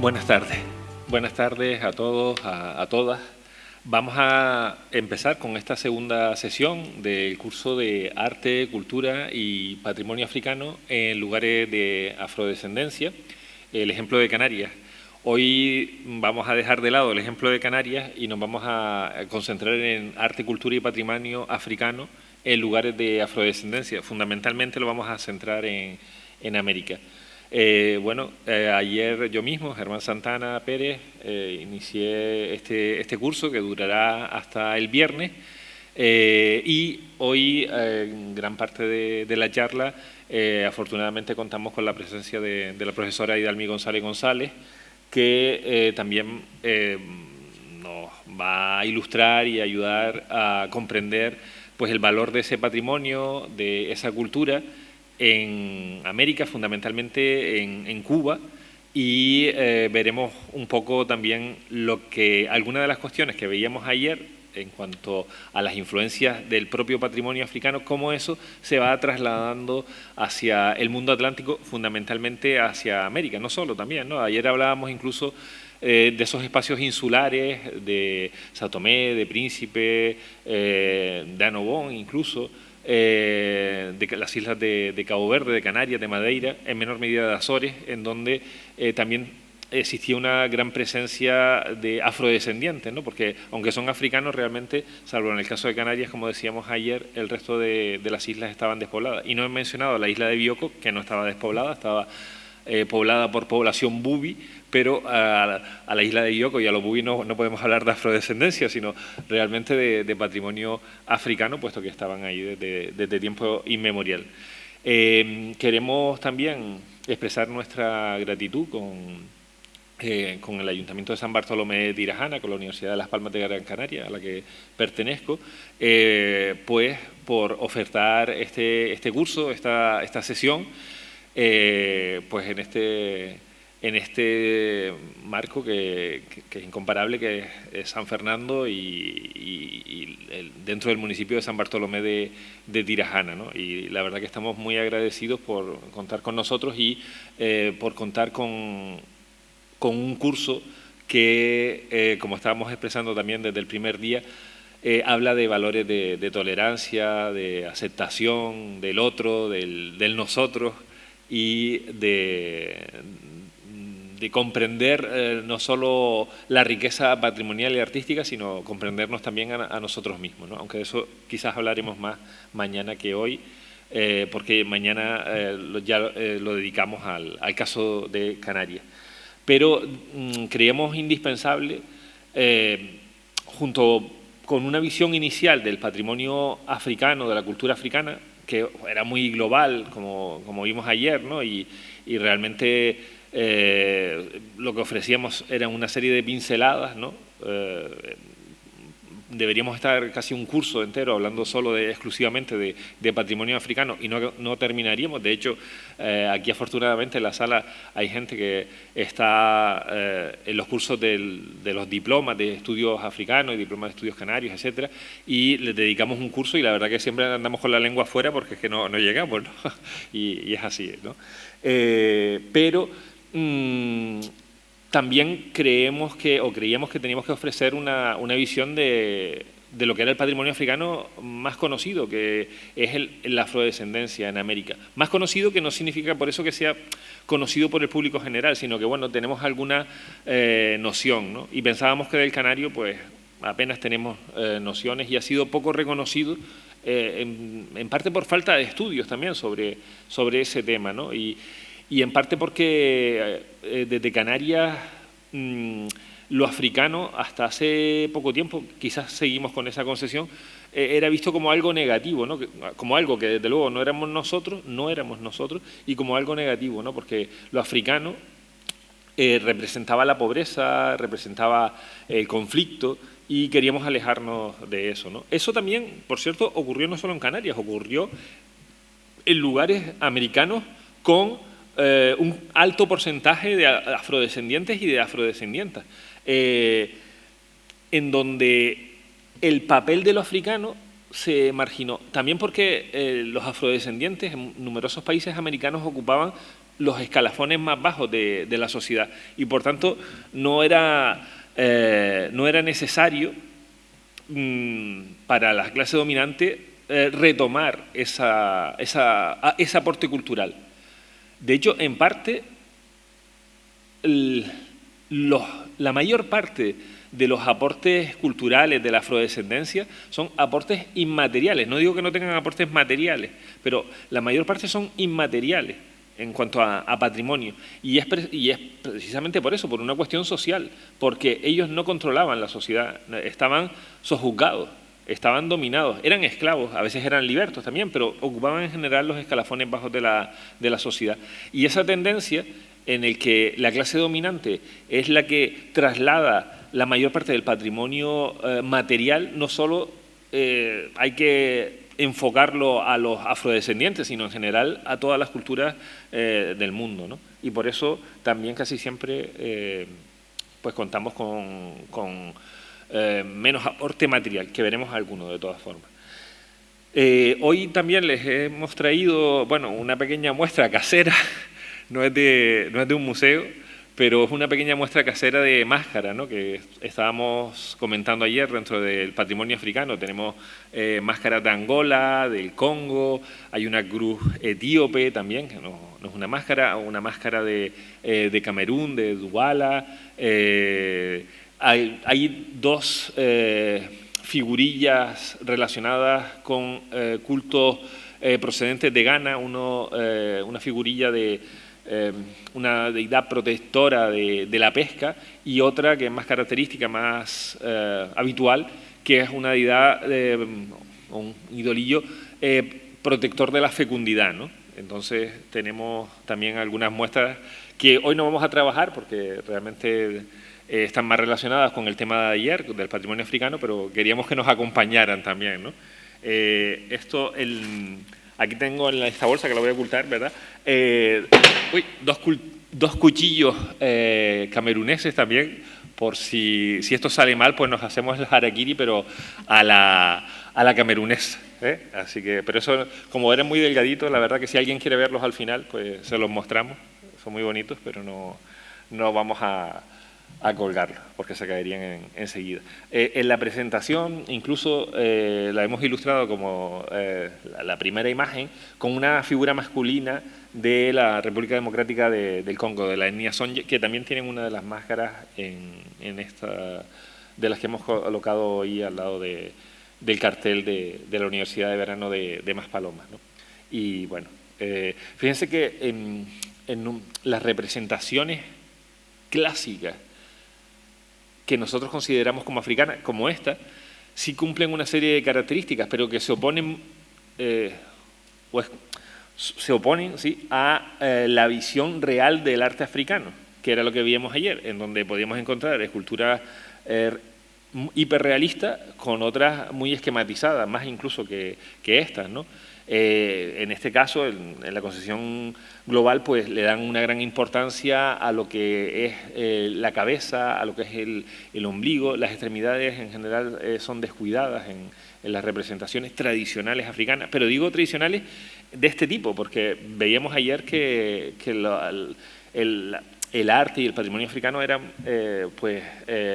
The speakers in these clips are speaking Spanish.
Buenas tardes a todos, a todas. Vamos a empezar con esta segunda sesión del curso de Arte, Cultura y Patrimonio Africano en lugares de afrodescendencia, el ejemplo de Canarias. Hoy vamos a dejar de lado el ejemplo de Canarias y nos vamos a concentrar en arte, cultura y patrimonio africano en lugares de afrodescendencia. Fundamentalmente lo vamos a centrar en América. Ayer yo mismo, Germán Santana Pérez, inicié este curso que durará hasta el viernes y hoy, en gran parte de la charla, afortunadamente contamos con la presencia de la profesora Idalmi González, que también nos va a ilustrar y ayudar a comprender pues, el valor de ese patrimonio, de esa cultura, en América, fundamentalmente en Cuba, y veremos un poco también algunas de las cuestiones que veíamos ayer en cuanto a las influencias del propio patrimonio africano, cómo eso se va trasladando hacia el mundo atlántico, fundamentalmente hacia América, no solo también, ¿no? Ayer hablábamos incluso de esos espacios insulares de São Tomé, de Príncipe, de Annobón incluso, de las islas de Cabo Verde, de Canarias, de Madeira, en menor medida de Azores, en donde también existía una gran presencia de afrodescendientes, ¿no? Porque aunque son africanos realmente, salvo en el caso de Canarias, como decíamos ayer, el resto de las islas estaban despobladas. Y no he mencionado la isla de Bioko, que no estaba despoblada, estaba poblada por población bubi, pero a la isla de Bioko y a los bubi no podemos hablar de afrodescendencia, sino realmente de patrimonio africano, puesto que estaban ahí desde tiempo inmemorial. Queremos también expresar nuestra gratitud con el Ayuntamiento de San Bartolomé de Tirajana, con la Universidad de Las Palmas de Gran Canaria, a la que pertenezco, pues por ofertar este curso, esta sesión, pues en este marco que es incomparable, que es San Fernando y dentro del municipio de San Bartolomé de Tirajana, ¿no? Y la verdad que estamos muy agradecidos por contar con nosotros y por contar con un curso que, como estábamos expresando también desde el primer día, habla de valores de tolerancia, de aceptación del otro, del nosotros, y de comprender no solo la riqueza patrimonial y artística, sino comprendernos también a nosotros mismos, ¿no? Aunque de eso quizás hablaremos más mañana que hoy, porque mañana ya lo dedicamos al caso de Canarias. Pero creemos indispensable, junto con una visión inicial del patrimonio africano, de la cultura africana, que era muy global, como vimos ayer, ¿no? Y realmente lo que ofrecíamos era una serie de pinceladas, ¿no? Deberíamos estar casi un curso entero hablando solo exclusivamente de patrimonio africano y no terminaríamos. De hecho, aquí afortunadamente en la sala hay gente que está en los cursos de los diplomas de estudios africanos y diplomas de estudios canarios, etcétera, y les dedicamos un curso y la verdad que siempre andamos con la lengua afuera porque es que no llegamos, ¿no? y es así, ¿no? Pero también creíamos que teníamos que ofrecer una visión de lo que era el patrimonio africano más conocido, que es la afrodescendencia en América. Más conocido, que no significa por eso que sea conocido por el público general, sino que, bueno, tenemos alguna noción, ¿no? Y pensábamos que del canario, pues, apenas tenemos nociones y ha sido poco reconocido, en parte por falta de estudios también sobre ese tema, ¿no? Y en parte porque desde Canarias lo africano hasta hace poco tiempo, quizás seguimos con esa concesión, era visto como algo negativo, ¿no? Como algo que desde luego no éramos nosotros, y como algo negativo, ¿no? Porque lo africano representaba la pobreza, representaba el conflicto, y queríamos alejarnos de eso, ¿no? Eso también, por cierto, ocurrió no solo en Canarias, ocurrió en lugares americanos con un alto porcentaje de afrodescendientes y de afrodescendientas, en donde el papel de lo africano se marginó. También porque los afrodescendientes en numerosos países americanos ocupaban los escalafones más bajos de la sociedad. Y por tanto no era necesario para la clase dominante retomar ese aporte cultural. De hecho, en parte, la mayor parte de los aportes culturales de la afrodescendencia son aportes inmateriales. No digo que no tengan aportes materiales, pero la mayor parte son inmateriales en cuanto a patrimonio. Y es precisamente por eso, por una cuestión social, porque ellos no controlaban la sociedad, estaban sojuzgados, estaban dominados, eran esclavos, a veces eran libertos también, pero ocupaban en general los escalafones bajos de la sociedad. Y esa tendencia en el que la clase dominante es la que traslada la mayor parte del patrimonio material, no solo hay que enfocarlo a los afrodescendientes, sino en general a todas las culturas del mundo, ¿no? Y por eso también casi siempre pues contamos con menos aporte material, que veremos alguno de todas formas. Hoy también les hemos traído, bueno, una pequeña muestra casera, no es de un museo, pero es una pequeña muestra casera de máscara, ¿no? Que estábamos comentando ayer dentro del patrimonio africano. Tenemos máscaras de Angola, del Congo, hay una cruz etíope también, que no es una máscara de Camerún, de Douala. Hay dos figurillas relacionadas con cultos procedentes de Ghana, una figurilla de una deidad protectora de la pesca, y otra que es más característica, más habitual, que es una deidad, un idolillo protector de la fecundidad, ¿no? Entonces tenemos también algunas muestras que hoy no vamos a trabajar porque realmente están más relacionadas con el tema de ayer, del patrimonio africano, pero queríamos que nos acompañaran también, ¿no? Aquí tengo en esta bolsa, que la voy a ocultar, ¿verdad? Dos cuchillos cameruneses también, por si esto sale mal, pues nos hacemos el harakiri, pero a la camerunesa, ¿eh? Así que, pero eso, como eran muy delgaditos, la verdad que si alguien quiere verlos al final, pues se los mostramos. Son muy bonitos, pero no vamos a colgarlos, porque se caerían enseguida. En la presentación, incluso la hemos ilustrado como la primera imagen, con una figura masculina de la República Democrática del Congo, de la etnia Sonje, que también tienen una de las máscaras de las que hemos colocado hoy al lado del cartel de la Universidad de Verano de Maspalomas, ¿no? Y bueno, fíjense que en las representaciones clásicas que nosotros consideramos como africanas, como esta, sí cumplen una serie de características, pero que se oponen, ¿sí?, a la visión real del arte africano, que era lo que vimos ayer, en donde podíamos encontrar esculturas hiperrealistas con otras muy esquematizadas, más incluso que estas, ¿no? En este caso, en la concepción global, pues le dan una gran importancia a lo que es la cabeza, a lo que es el ombligo. Las extremidades en general son descuidadas en las representaciones tradicionales africanas, pero digo tradicionales de este tipo, porque veíamos ayer que el arte y el patrimonio africano eran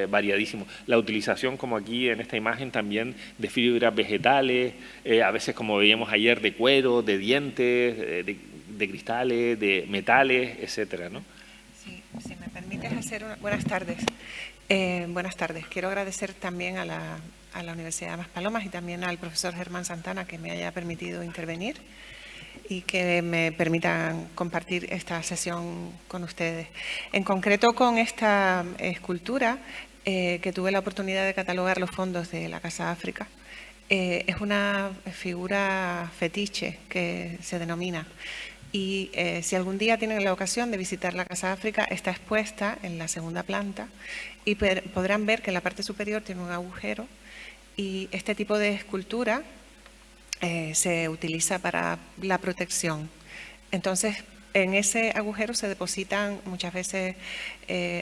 variadísimos. La utilización, como aquí en esta imagen, también de fibras vegetales, a veces, como veíamos ayer, de cuero, de dientes, de cristales, de metales, etcétera, ¿no? Sí, si me permites hacer buenas tardes. Buenas tardes. Quiero agradecer también a la Universidad de Maspalomas y también al profesor Germán Santana que me haya permitido intervenir y que me permitan compartir esta sesión con ustedes. En concreto, con esta escultura que tuve la oportunidad de catalogar los fondos de la Casa África, es una figura fetiche que se denomina. Y si algún día tienen la ocasión de visitar la Casa África, está expuesta en la segunda planta y podrán ver que en la parte superior tiene un agujero, y este tipo de escultura se utiliza para la protección. Entonces, en ese agujero se depositan muchas veces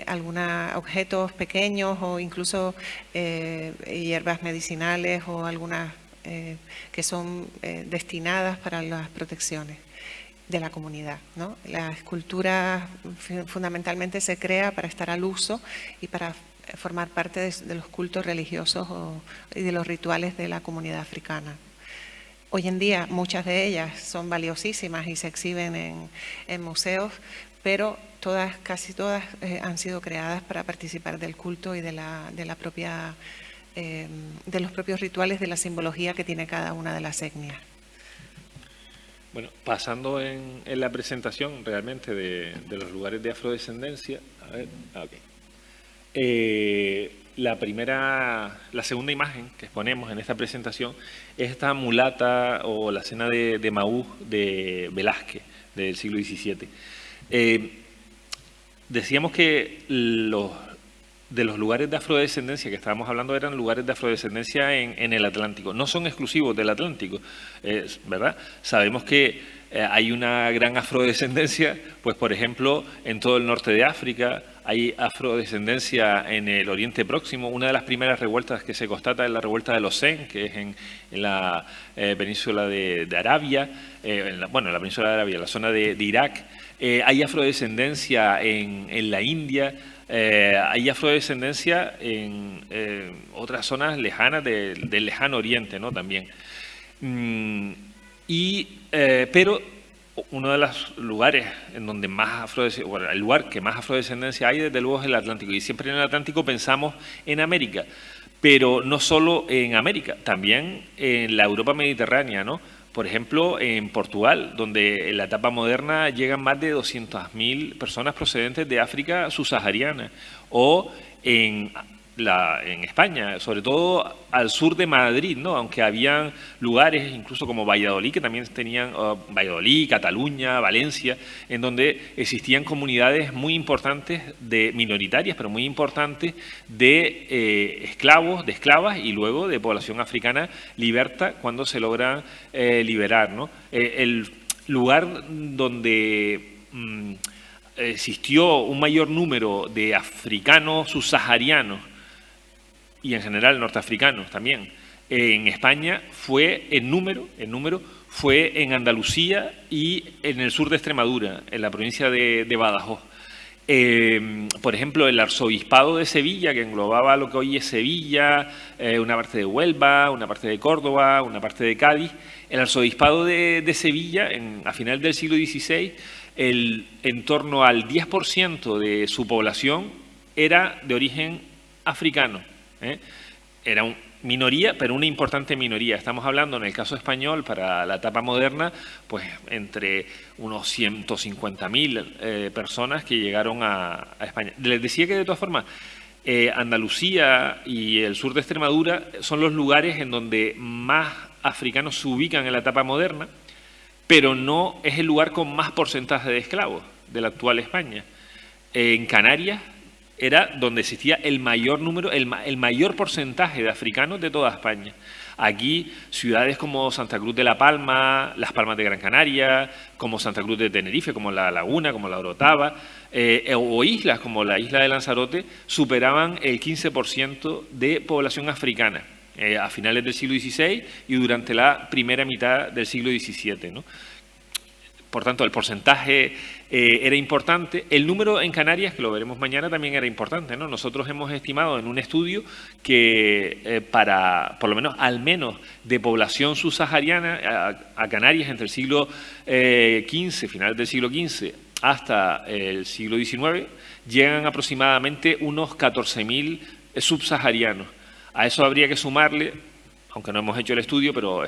algunos objetos pequeños o incluso hierbas medicinales o algunas que son destinadas para las protecciones. de la comunidad, ¿no? La escultura fundamentalmente se crea para estar al uso y para formar parte de los cultos religiosos y de los rituales de la comunidad africana. Hoy en día muchas de ellas son valiosísimas y se exhiben en museos, pero casi todas han sido creadas para participar del culto y de los propios rituales, de la simbología que tiene cada una de las etnias. Bueno, pasando en la presentación realmente de los lugares de afrodescendencia, a ver, la segunda imagen que exponemos en esta presentación es esta mulata o la cena de Maús de Velázquez del siglo XVII. Decíamos que de los lugares de afrodescendencia que estábamos hablando eran lugares de afrodescendencia en el Atlántico. No son exclusivos del Atlántico, ¿verdad? Sabemos que hay una gran afrodescendencia, pues por ejemplo, en todo el norte de África, hay afrodescendencia en el Oriente Próximo. Una de las primeras revueltas que se constata es la revuelta de los Zen, que es en la península de Arabia, en la península de Arabia, en la zona de Irak. Hay afrodescendencia en la India. Hay afrodescendencia en otras zonas lejanas del lejano oriente, ¿no? También. Pero uno de los lugares en donde más afrodescendencia, bueno, el lugar que más afrodescendencia hay, desde luego, es el Atlántico. Y siempre en el Atlántico pensamos en América, pero no solo en América, también en la Europa mediterránea, ¿no? Por ejemplo, en Portugal, donde en la etapa moderna llegan más de 200.000 personas procedentes de África subsahariana, o en España, sobre todo al sur de Madrid, ¿no? Aunque habían lugares, incluso como Valladolid, que también tenían, Valladolid, Cataluña, Valencia, en donde existían comunidades muy importantes, minoritarias, pero muy importantes, de esclavos, de esclavas y luego de población africana liberta cuando se logran liberar, ¿no? El lugar donde existió un mayor número de africanos subsaharianos y en general norteafricanos también, en España fue en número fue en Andalucía y en el sur de Extremadura, en la provincia de Badajoz. Por ejemplo, el arzobispado de Sevilla, que englobaba lo que hoy es Sevilla, una parte de Huelva, una parte de Córdoba, una parte de Cádiz. El arzobispado de Sevilla, a final del siglo XVI, en torno al 10% de su población era de origen africano. Era una minoría, pero una importante minoría. Estamos hablando, en el caso español, para la etapa moderna, pues entre unos 150.000 personas que llegaron a España. Les decía que, de todas formas, Andalucía y el sur de Extremadura son los lugares en donde más africanos se ubican en la etapa moderna, pero no es el lugar con más porcentaje de esclavos de la actual España. En Canarias era donde existía el mayor número, el mayor porcentaje de africanos de toda España. Aquí, ciudades como Santa Cruz de la Palma, Las Palmas de Gran Canaria, como Santa Cruz de Tenerife, como La Laguna, como La Orotava, o islas como la isla de Lanzarote, superaban el 15% de población africana a finales del siglo XVI y durante la primera mitad del siglo XVII, ¿no? Por tanto, el porcentaje era importante. El número en Canarias, que lo veremos mañana, también era importante, ¿no? Nosotros hemos estimado en un estudio que por lo menos, al menos, de población subsahariana a Canarias entre el siglo XV, final del siglo XV, hasta el siglo XIX, llegan aproximadamente unos 14.000 subsaharianos. A eso habría que sumarle, aunque no hemos hecho el estudio, pero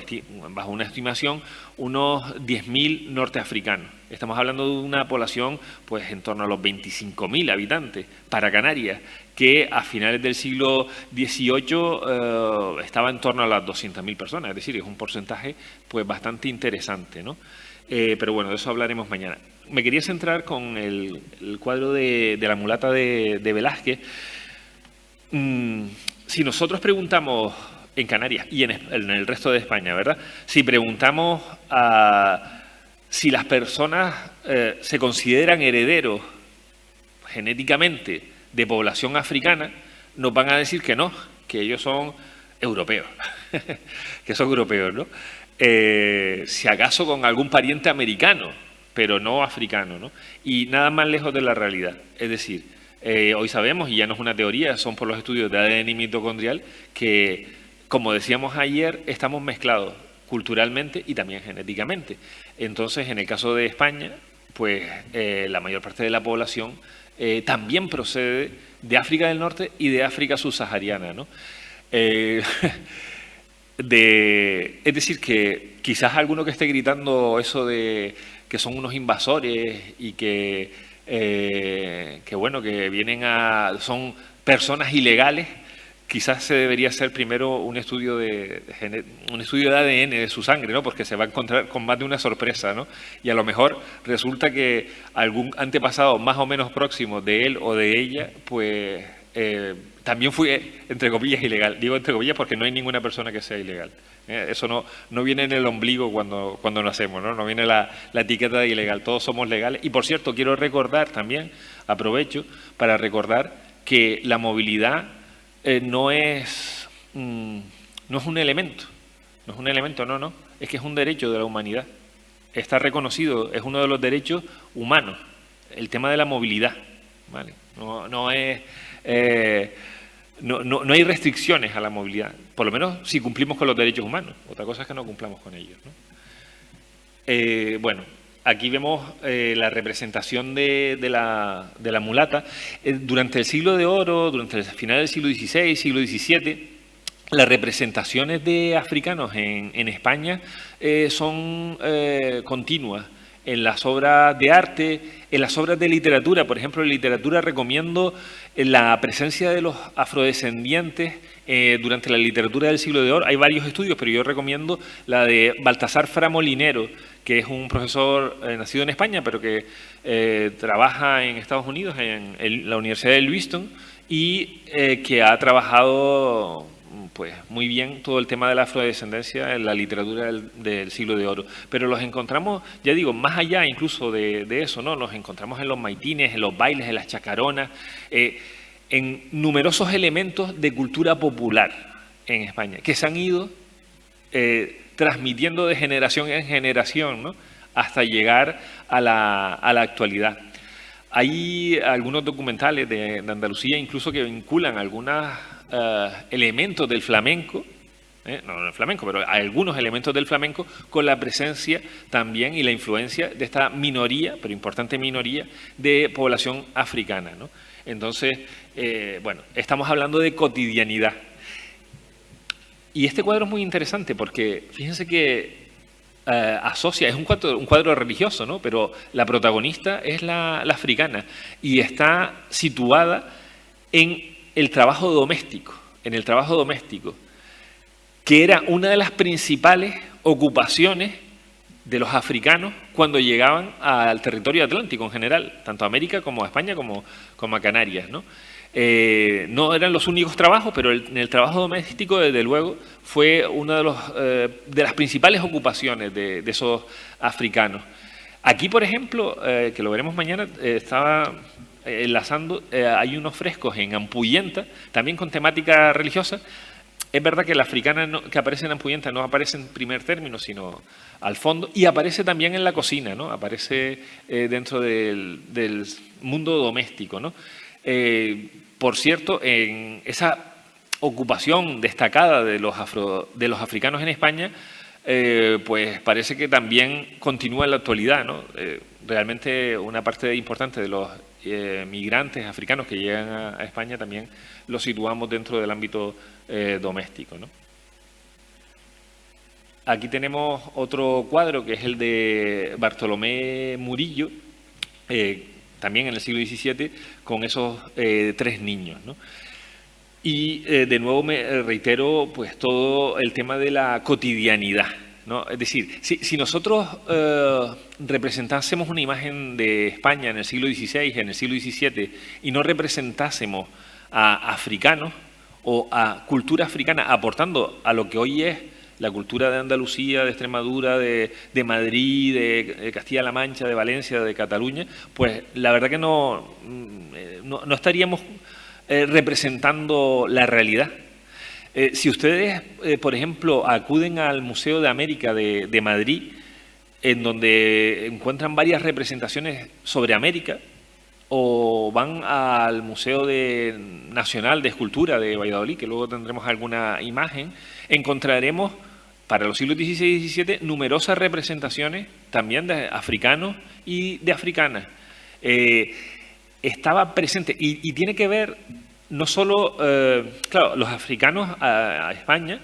bajo una estimación, unos 10.000 norteafricanos. Estamos hablando de una población pues en torno a los 25.000 habitantes para Canarias, que a finales del siglo XVIII estaba en torno a las 200.000 personas, es decir, es un porcentaje pues bastante interesante, ¿no? Pero bueno, de eso hablaremos mañana. Me quería centrar con el cuadro de la mulata de Velázquez. Si nosotros preguntamos en Canarias y en el resto de España, ¿verdad? Si preguntamos si las personas se consideran herederos genéticamente de población africana, nos van a decir que no, que ellos son europeos, que son europeos, ¿no? Si acaso con algún pariente americano, pero no africano, ¿no? Y nada más lejos de la realidad. Es decir, hoy sabemos, y ya no es una teoría, son por los estudios de ADN mitocondrial, que, como decíamos ayer, estamos mezclados culturalmente y también genéticamente. Entonces, en el caso de España, pues la mayor parte de la población también procede de África del Norte y de África subsahariana, ¿no? Es decir, que quizás alguno que esté gritando eso de que son unos invasores y que bueno, que son personas ilegales, quizás se debería hacer primero un estudio de ADN de su sangre, ¿no? Porque se va a encontrar con más de una sorpresa, ¿no? Y a lo mejor resulta que algún antepasado más o menos próximo de él o de ella, pues también fue, entre comillas, ilegal. Digo entre comillas porque no hay ninguna persona que sea ilegal. Eso no viene en el ombligo cuando nacemos, ¿no? No viene la etiqueta de ilegal. Todos somos legales. Y, por cierto, quiero recordar también, aprovecho, para recordar que la movilidad no es un elemento. No es un elemento, no. Es que es un derecho de la humanidad. Está reconocido, es uno de los derechos humanos. El tema de la movilidad, ¿vale? No hay restricciones a la movilidad, por lo menos si cumplimos con los derechos humanos. Otra cosa es que no cumplamos con ellos, ¿no? Bueno, aquí vemos la representación de la mulata. Durante el siglo de oro, durante el final del siglo XVI, siglo XVII, las representaciones de africanos en España son continuas. En las obras de arte, en las obras de literatura, por ejemplo, en literatura recomiendo la presencia de los afrodescendientes durante la literatura del siglo de oro. Hay varios estudios, pero yo recomiendo la de Baltasar Fra Molinero, que es un profesor nacido en España, pero que trabaja en Estados Unidos, en la Universidad de Lewiston, y que ha trabajado pues muy bien todo el tema de la afrodescendencia en la literatura del siglo de oro. Pero los encontramos, ya digo, más allá incluso de eso, ¿no? Los encontramos en los maitines, en los bailes, en las chacaronas, en numerosos elementos de cultura popular en España, que se han ido transmitiendo de generación en generación, ¿no? Hasta llegar a la actualidad. Hay algunos documentales de Andalucía incluso que vinculan algunos elementos del flamenco, no el flamenco, pero algunos elementos del flamenco con la presencia también y la influencia de esta minoría, pero importante minoría, de población africana, ¿no? Entonces, bueno, estamos hablando de cotidianidad. Y este cuadro es muy interesante porque fíjense que asocia, es un cuadro religioso, ¿no? Pero la protagonista es la africana y está situada en el trabajo doméstico, que era una de las principales ocupaciones de los africanos cuando llegaban al territorio atlántico en general, tanto a América como a España como a Canarias, ¿no? No eran los únicos trabajos, pero en el trabajo doméstico, desde luego, fue una de las principales ocupaciones de esos africanos. Aquí, por ejemplo, que lo veremos mañana, estaba enlazando, hay unos frescos en Ampuyenta, también con temática religiosa. Es verdad que la africana que aparece en Ampuyenta no aparece en primer término, sino al fondo, y aparece también en la cocina, ¿no? Aparece dentro del mundo doméstico, ¿no? Por cierto, en esa ocupación destacada de los africanos en España, pues parece que también continúa en la actualidad, ¿no? Realmente una parte importante de los migrantes africanos que llegan a España también los situamos dentro del ámbito doméstico, ¿no? Aquí tenemos otro cuadro que es el de Bartolomé Murillo, también en el siglo XVII, con esos 3 niños, ¿no? Y de nuevo me reitero pues todo el tema de la cotidianidad, ¿no? Es decir, si nosotros representásemos una imagen de España en el siglo XVI, en el siglo XVII, y no representásemos a africanos o a cultura africana aportando a lo que hoy es la cultura de Andalucía, de Extremadura, de Madrid, de Castilla-La Mancha, de Valencia, de Cataluña, pues la verdad que no estaríamos representando la realidad. Si ustedes, por ejemplo, acuden al Museo de América de Madrid, en donde encuentran varias representaciones sobre América, o van al Museo Nacional de Escultura de Valladolid, que luego tendremos alguna imagen, encontraremos para los siglos XVI y XVII numerosas representaciones también de africanos y de africanas. Estaba presente y tiene que ver no solo, claro, los africanos a España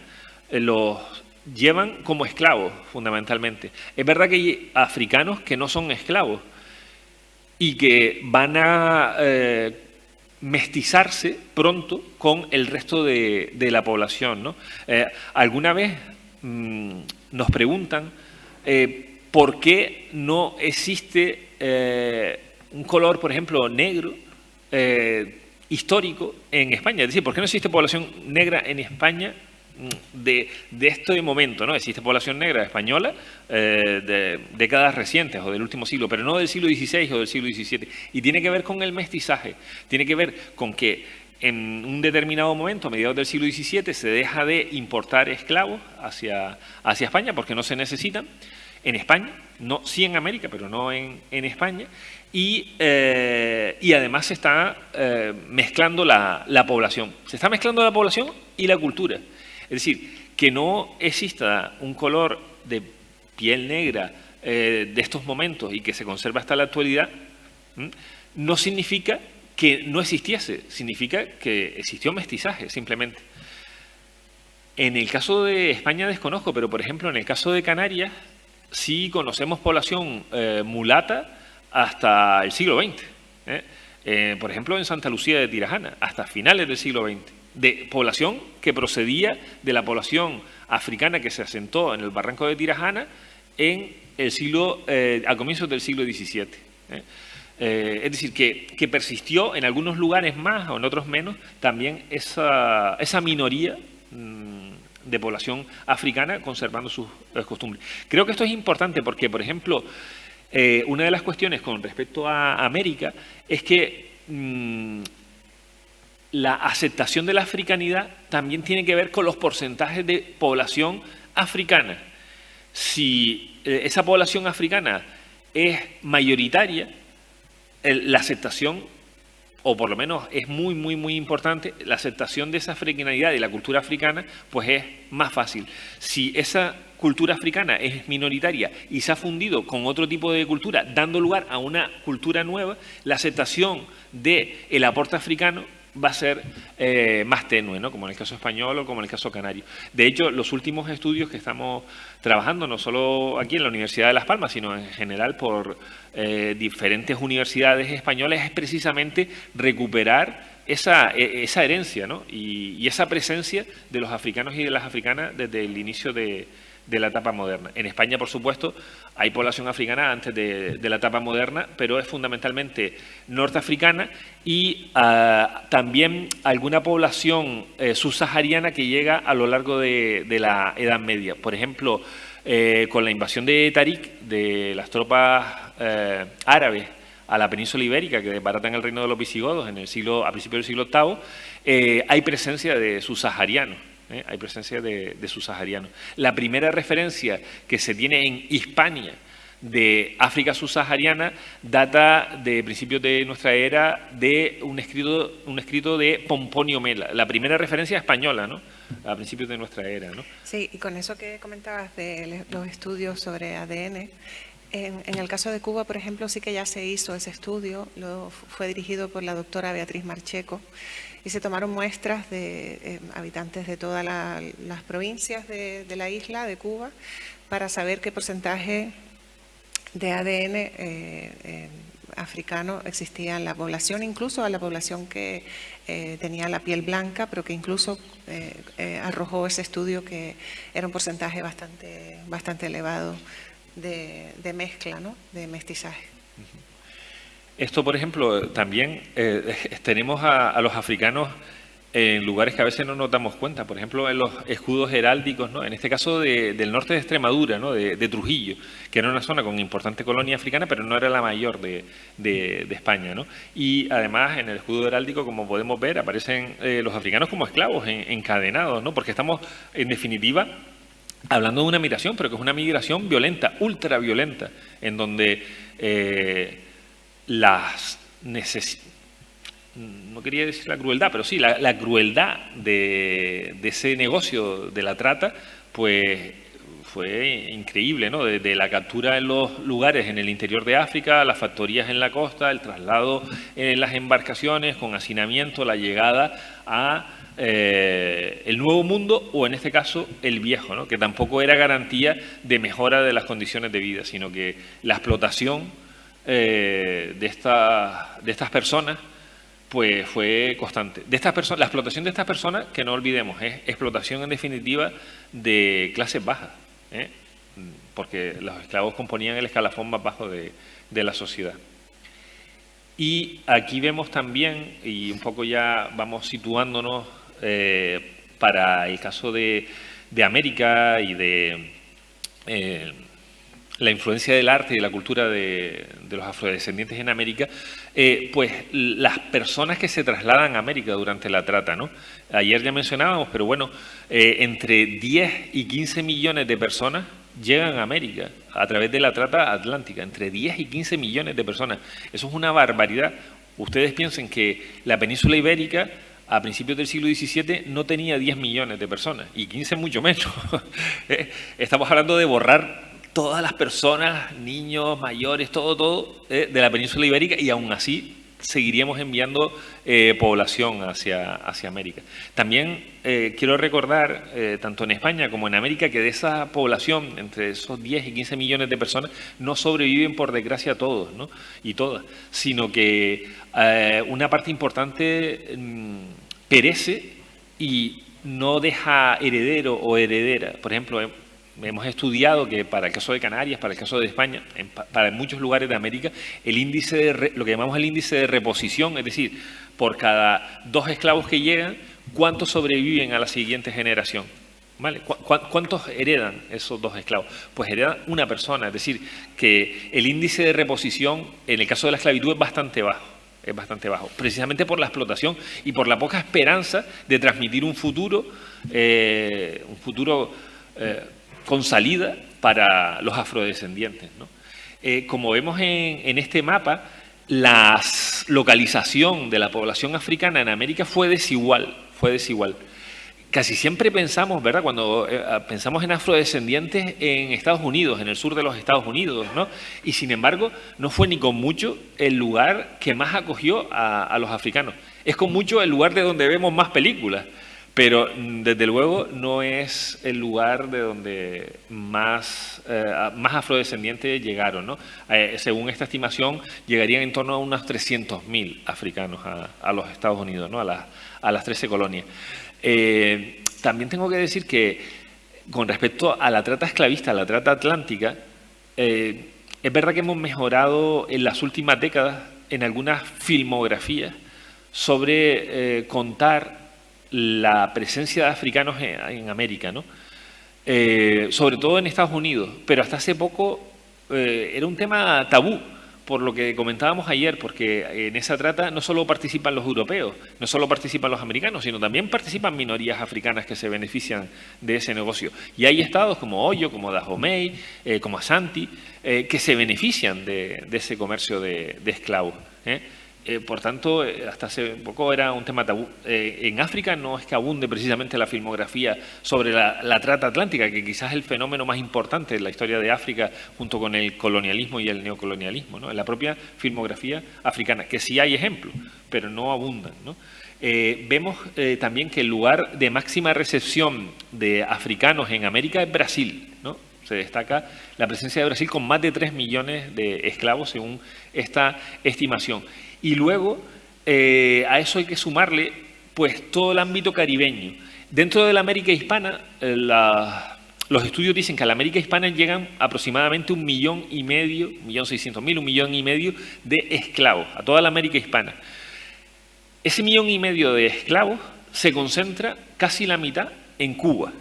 los llevan como esclavos fundamentalmente. Es verdad que hay africanos que no son esclavos y que van a mestizarse pronto con el resto de la población, ¿no? Alguna vez nos preguntan por qué no existe un color, por ejemplo, negro, histórico en España. Es decir, ¿por qué no existe población negra en España de este momento, ¿no? Existe población negra española de décadas recientes o del último siglo, pero no del siglo XVI o del siglo XVII. Y tiene que ver con el mestizaje, tiene que ver con que en un determinado momento, a mediados del siglo XVII, se deja de importar esclavos hacia España porque no se necesitan en España, no, sí en América, pero no en España. Y además se está mezclando la población. Se está mezclando la población y la cultura. Es decir, que no exista un color de piel negra de estos momentos y que se conserva hasta la actualidad, no significa que no existiese, significa que existió mestizaje, simplemente. En el caso de España desconozco, pero por ejemplo en el caso de Canarias sí conocemos población mulata hasta el siglo XX. Por ejemplo en Santa Lucía de Tirajana, hasta finales del siglo XX. De población que procedía de la población africana que se asentó en el barranco de Tirajana en el siglo, a comienzos del siglo XVII. Es decir, que persistió en algunos lugares más o en otros menos también esa minoría de población africana conservando sus costumbres. Creo que esto es importante porque, por ejemplo, una de las cuestiones con respecto a América es que la aceptación de la africanidad también tiene que ver con los porcentajes de población africana. Si esa población africana es mayoritaria, la aceptación, o por lo menos es muy, muy, muy importante, la aceptación de esa africanidad y la cultura africana, pues es más fácil. Si esa cultura africana es minoritaria y se ha fundido con otro tipo de cultura, dando lugar a una cultura nueva, la aceptación del aporte africano va a ser más tenue, ¿no? Como en el caso español o como en el caso canario. De hecho, los últimos estudios que estamos trabajando, no solo aquí en la Universidad de Las Palmas, sino en general por diferentes universidades españolas, es precisamente recuperar esa herencia, ¿no? y esa presencia de los africanos y de las africanas desde el inicio de la etapa moderna. En España, por supuesto, hay población africana antes de la etapa moderna, pero es fundamentalmente norteafricana y también alguna población subsahariana que llega a lo largo de la Edad Media. Por ejemplo, con la invasión de Tarik, de las tropas árabes a la península ibérica, que desbaratan el reino de los visigodos a principios del siglo VIII, hay presencia de subsaharianos. Hay presencia de subsaharianos. La primera referencia que se tiene en Hispania de África subsahariana data de principios de nuestra era de un escrito de Pomponio Mela, la primera referencia española, ¿no? A principios de nuestra era, ¿no? Sí, y con eso que comentabas de los estudios sobre ADN, en el caso de Cuba, por ejemplo, sí que ya se hizo ese estudio, fue dirigido por la doctora Beatriz Marcheco, y se tomaron muestras de habitantes de todas las provincias de la isla de Cuba para saber qué porcentaje de ADN africano existía en la población, incluso a la población que tenía la piel blanca, pero que incluso arrojó ese estudio que era un porcentaje bastante elevado de mezcla, ¿no? De mestizaje. Esto, por ejemplo, también tenemos a los africanos en lugares que a veces no nos damos cuenta. Por ejemplo, en los escudos heráldicos, ¿no? En este caso del norte de Extremadura, ¿no? de Trujillo, que era una zona con importante colonia africana, pero no era la mayor de España, ¿no? Y además, en el escudo heráldico, como podemos ver, aparecen los africanos como esclavos encadenados, ¿no? Porque estamos, en definitiva, hablando de una migración, pero que es una migración violenta, ultraviolenta, en donde no quería decir la crueldad, pero sí, la crueldad de ese negocio de la trata, pues fue increíble, ¿no? Desde la captura en los lugares en el interior de África, las factorías en la costa, el traslado en las embarcaciones con hacinamiento, la llegada a el nuevo mundo, o en este caso el viejo, ¿no? Que tampoco era garantía de mejora de las condiciones de vida, sino que la explotación de estas personas pues fue constante. La explotación de estas personas, que no olvidemos, es explotación en definitiva de clases bajas, porque los esclavos componían el escalafón más bajo de la sociedad. Y aquí vemos también, y un poco ya vamos situándonos para el caso de América y de la influencia del arte y de la cultura de los afrodescendientes en América, pues las personas que se trasladan a América durante la trata, ¿no? Ayer ya mencionábamos, pero bueno, entre 10 y 15 millones de personas llegan a América a través de la trata atlántica, entre 10 y 15 millones de personas. Eso es una barbaridad. Ustedes piensen que la península ibérica a principios del siglo XVII no tenía 10 millones de personas, y 15 mucho menos. Estamos hablando de borrar todas las personas, niños, mayores, todo de la península ibérica, y aún así seguiríamos enviando población hacia América. También quiero recordar, tanto en España como en América, que de esa población, entre esos 10 y 15 millones de personas, no sobreviven, por desgracia, todos, ¿no? Y todas, sino que una parte importante perece y no deja heredero o heredera. Por ejemplo, hemos estudiado que para el caso de Canarias, para el caso de España, para muchos lugares de América, el índice lo que llamamos el índice de reposición, es decir, por cada 2 esclavos que llegan, ¿cuántos sobreviven a la siguiente generación? ¿Vale? ¿Cuántos heredan esos 2 esclavos? Pues heredan una persona, es decir, que el índice de reposición en el caso de la esclavitud es bastante bajo, precisamente por la explotación y por la poca esperanza de transmitir un futuro con salida para los afrodescendientes, ¿no? Como vemos en este mapa, la localización de la población africana en América fue desigual. Casi siempre pensamos, ¿verdad?, cuando pensamos en afrodescendientes, en Estados Unidos, en el sur de los Estados Unidos, ¿no? Y sin embargo, no fue ni con mucho el lugar que más acogió a los africanos. Es con mucho el lugar de donde vemos más películas, pero desde luego no es el lugar de donde más afrodescendientes llegaron, ¿no? Según esta estimación, llegarían en torno a unos 300.000 africanos a los Estados Unidos, ¿no? A las 13 colonias. También tengo que decir que con respecto a la trata esclavista, a la trata atlántica, es verdad que hemos mejorado en las últimas décadas en algunas filmografías sobre contar la presencia de africanos en América, ¿no? Sobre todo en Estados Unidos, pero hasta hace poco era un tema tabú, por lo que comentábamos ayer, porque en esa trata no solo participan los europeos, no solo participan los americanos, sino también participan minorías africanas que se benefician de ese negocio. Y hay estados como Oyo, como Dahomey, como Ashanti, que se benefician de ese comercio de esclavos, por tanto, hasta hace poco era un tema tabú. En África no es que abunde precisamente la filmografía sobre la trata atlántica, que quizás es el fenómeno más importante en la historia de África, junto con el colonialismo y el neocolonialismo, ¿no? En la propia filmografía africana, que sí hay ejemplos, pero no abundan, ¿no? Vemos también que el lugar de máxima recepción de africanos en América es Brasil, ¿no? Se destaca la presencia de Brasil con más de 3 millones de esclavos, según esta estimación. Y luego, a eso hay que sumarle pues todo el ámbito caribeño. Dentro de la América hispana, los estudios dicen que a la América hispana llegan aproximadamente 1,5 millones, 1.600.000, 1,5 millones de esclavos, a toda la América hispana. Ese 1,5 millones de esclavos se concentra casi la mitad en Cuba.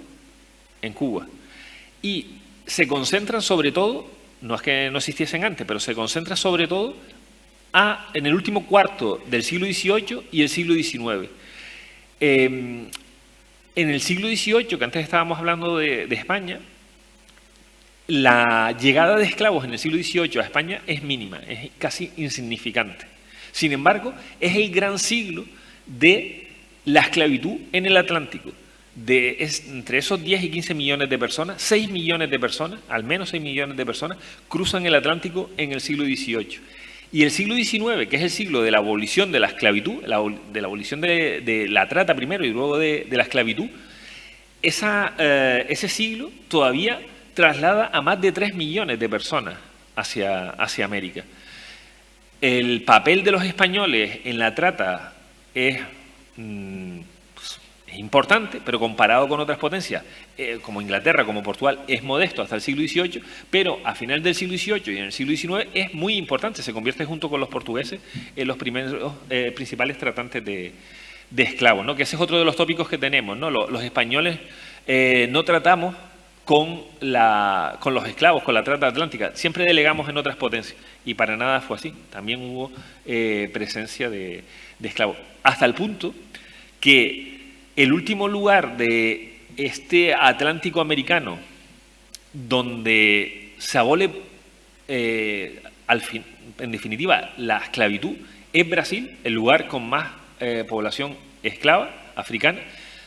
Y se concentran sobre todo, no es que no existiesen antes, pero se concentra sobre todo en el último cuarto del siglo XVIII y el siglo XIX. En el siglo XVIII, que antes estábamos hablando de España, la llegada de esclavos en el siglo XVIII a España es mínima, es casi insignificante. Sin embargo, es el gran siglo de la esclavitud en el Atlántico. Entre esos 10 y 15 millones de personas, 6 millones de personas, al menos 6 millones de personas, cruzan el Atlántico en el siglo XVIII. Y el siglo XIX, que es el siglo de la abolición de la esclavitud, de la abolición de la trata primero y luego de la esclavitud, ese siglo todavía traslada a más de 3 millones de personas hacia América. El papel de los españoles en la trata es importante, pero comparado con otras potencias, como Inglaterra, como Portugal, es modesto hasta el siglo XVIII, pero a final del siglo XVIII y en el siglo XIX es muy importante, se convierte junto con los portugueses en los primeros principales tratantes de esclavos, ¿no? Que ese es otro de los tópicos que tenemos, ¿no? Los españoles no tratamos con los esclavos, con la trata atlántica, siempre delegamos en otras potencias, y para nada fue así, también hubo presencia de esclavos, hasta el punto que el último lugar de este Atlántico americano donde se abole, en definitiva, la esclavitud es Brasil, el lugar con más población esclava africana.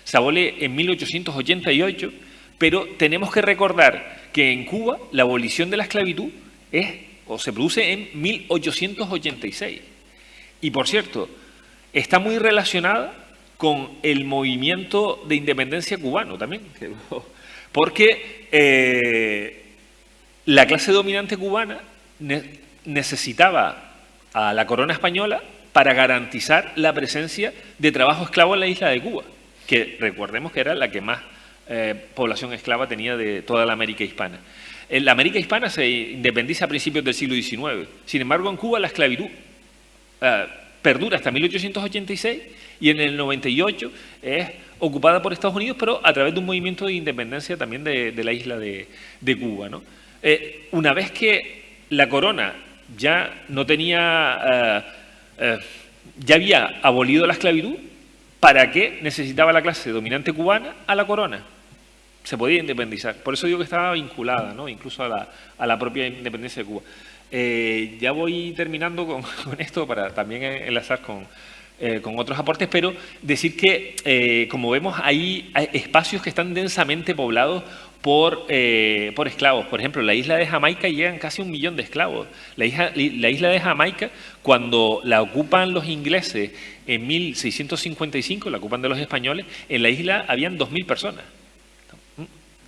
Se abole en 1888, pero tenemos que recordar que en Cuba la abolición de la esclavitud se produce en 1886. Y, por cierto, está muy relacionada con el movimiento de independencia cubano también, porque la clase dominante cubana necesitaba a la corona española para garantizar la presencia de trabajo esclavo en la isla de Cuba, que recordemos que era la que más población esclava tenía de toda la América hispana. En la América hispana se independiza a principios del siglo XIX, sin embargo en Cuba la esclavitud perdura hasta 1886 y en el 98 es ocupada por Estados Unidos, pero a través de un movimiento de independencia también de la isla de Cuba, ¿no? Una vez que la corona ya no tenía, ya había abolido la esclavitud, ¿para qué necesitaba la clase dominante cubana a la corona? Se podía independizar. Por eso digo que estaba vinculada, ¿no? Incluso a la propia independencia de Cuba. Ya voy terminando con esto para también enlazar con otros aportes, pero decir que, como vemos, hay espacios que están densamente poblados por esclavos. Por ejemplo, la isla de Jamaica llegan casi 1 millón de esclavos. La isla de Jamaica, cuando la ocupan los ingleses en 1655, la ocupan de los españoles, en la isla habían 2.000 personas.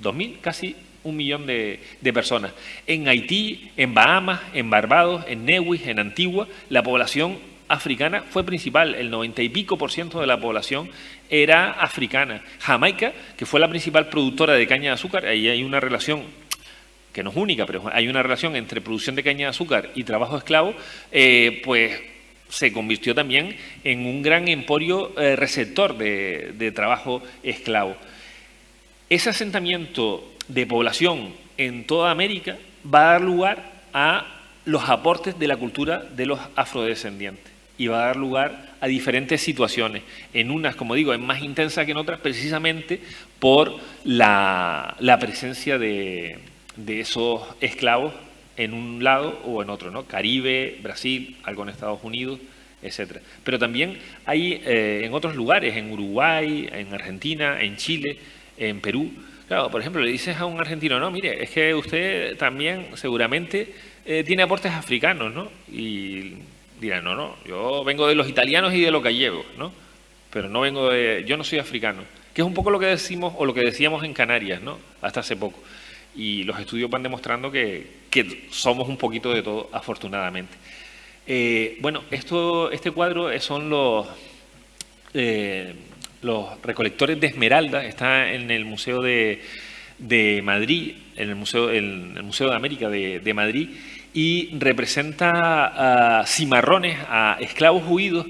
2.000, casi 1 millón de personas. En Haití, en Bahamas, en Barbados, en Nevis, en Antigua, la población africana fue principal, el 90 y pico % de la población era africana. Jamaica, que fue la principal productora de caña de azúcar, ahí hay una relación que no es única, pero hay una relación entre producción de caña de azúcar y trabajo esclavo, pues se convirtió también en un gran emporio receptor de trabajo esclavo. Ese asentamiento de población en toda América va a dar lugar a los aportes de la cultura de los afrodescendientes y va a dar lugar a diferentes situaciones. En unas, como digo, es más intensa que en otras, precisamente por la presencia de esos esclavos en un lado o en otro, ¿no? Caribe, Brasil, algo en Estados Unidos, etcétera. Pero también hay en otros lugares, en Uruguay, en Argentina, en Chile, en Perú. Claro, por ejemplo, le dices a un argentino, no, mire, es que usted también seguramente tiene aportes africanos, ¿no? Y dirá, no, yo vengo de los italianos y de los gallegos, ¿no? Pero no vengo yo no soy africano. Que es un poco lo que decimos o lo que decíamos en Canarias, ¿no? Hasta hace poco. Y los estudios van demostrando que somos un poquito de todo, afortunadamente. Bueno, este cuadro son los recolectores de esmeralda, está en el Museo de Madrid, en el Museo de América de Madrid, y representa a cimarrones, a esclavos huidos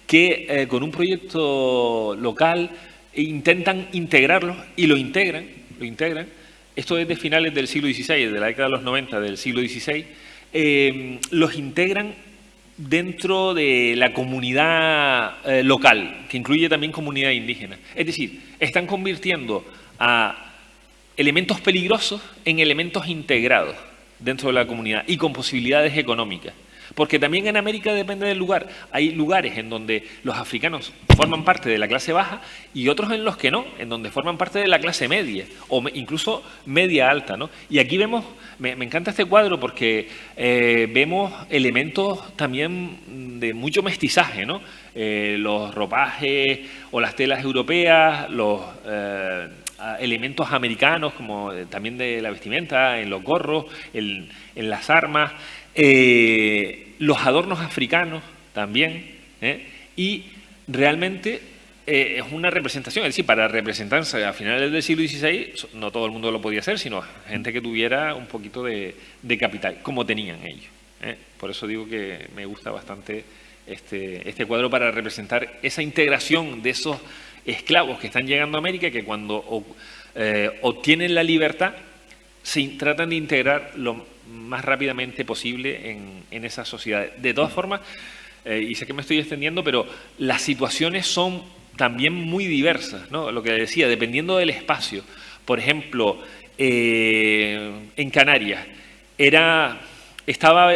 que con un proyecto local intentan integrarlos y lo integran. Esto es de finales del siglo XVI, de la década de los 90 del siglo XVI, los integran dentro de la comunidad local, que incluye también comunidad indígena. Es decir, están convirtiendo a elementos peligrosos en elementos integrados dentro de la comunidad y con posibilidades económicas. Porque también en América depende del lugar. Hay lugares en donde los africanos forman parte de la clase baja y otros en los que no, en donde forman parte de la clase media o incluso media alta, ¿no? Y aquí vemos, me encanta este cuadro porque vemos elementos también de mucho mestizaje, ¿no? Los ropajes o las telas europeas, los elementos americanos, como también de la vestimenta, en los gorros, en las armas, los adornos africanos también, y realmente es una representación, es decir, para representarse a finales del siglo XVI, no todo el mundo lo podía hacer, sino gente que tuviera un poquito de capital, como tenían ellos. Por eso digo que me gusta bastante este cuadro para representar esa integración de esos esclavos que están llegando a América, que cuando obtienen la libertad se tratan de integrar lo más rápidamente posible en esa sociedad. De todas formas, y sé que me estoy extendiendo, pero las situaciones son también muy diversas, ¿no? Lo que decía, dependiendo del espacio. Por ejemplo, en Canarias estaba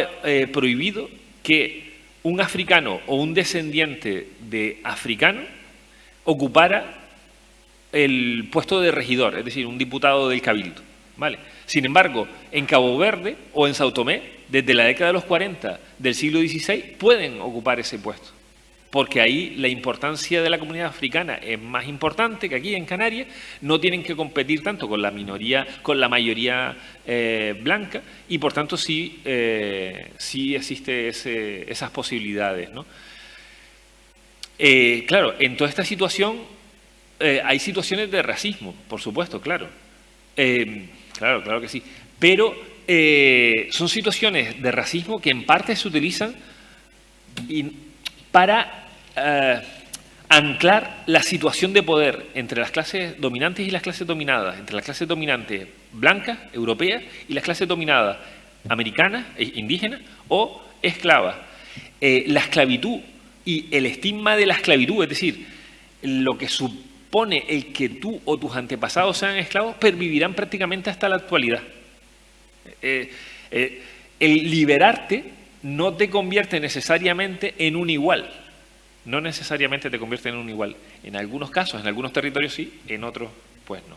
prohibido que un africano o un descendiente de africano ocupara el puesto de regidor, es decir, un diputado del cabildo, ¿vale? Sin embargo, en Cabo Verde o en Sao Tomé, desde la década de los 40 del siglo XVI, pueden ocupar ese puesto, porque ahí la importancia de la comunidad africana es más importante que aquí en Canarias, no tienen que competir tanto con la minoría, con la mayoría blanca, y por tanto sí existe esas posibilidades, ¿no? Claro, en toda esta situación hay situaciones de racismo, por supuesto, claro. Claro que sí. Pero son situaciones de racismo que en parte se utilizan para anclar la situación de poder entre las clases dominantes y las clases dominadas, entre las clases dominantes blancas, europeas, y las clases dominadas americanas, indígenas o esclavas. La esclavitud y el estigma de la esclavitud, es decir, lo que supone el que tú o tus antepasados sean esclavos, pervivirán prácticamente hasta la actualidad. El liberarte no te convierte necesariamente en un igual. No necesariamente te convierte en un igual. En algunos casos, en algunos territorios sí, en otros pues no.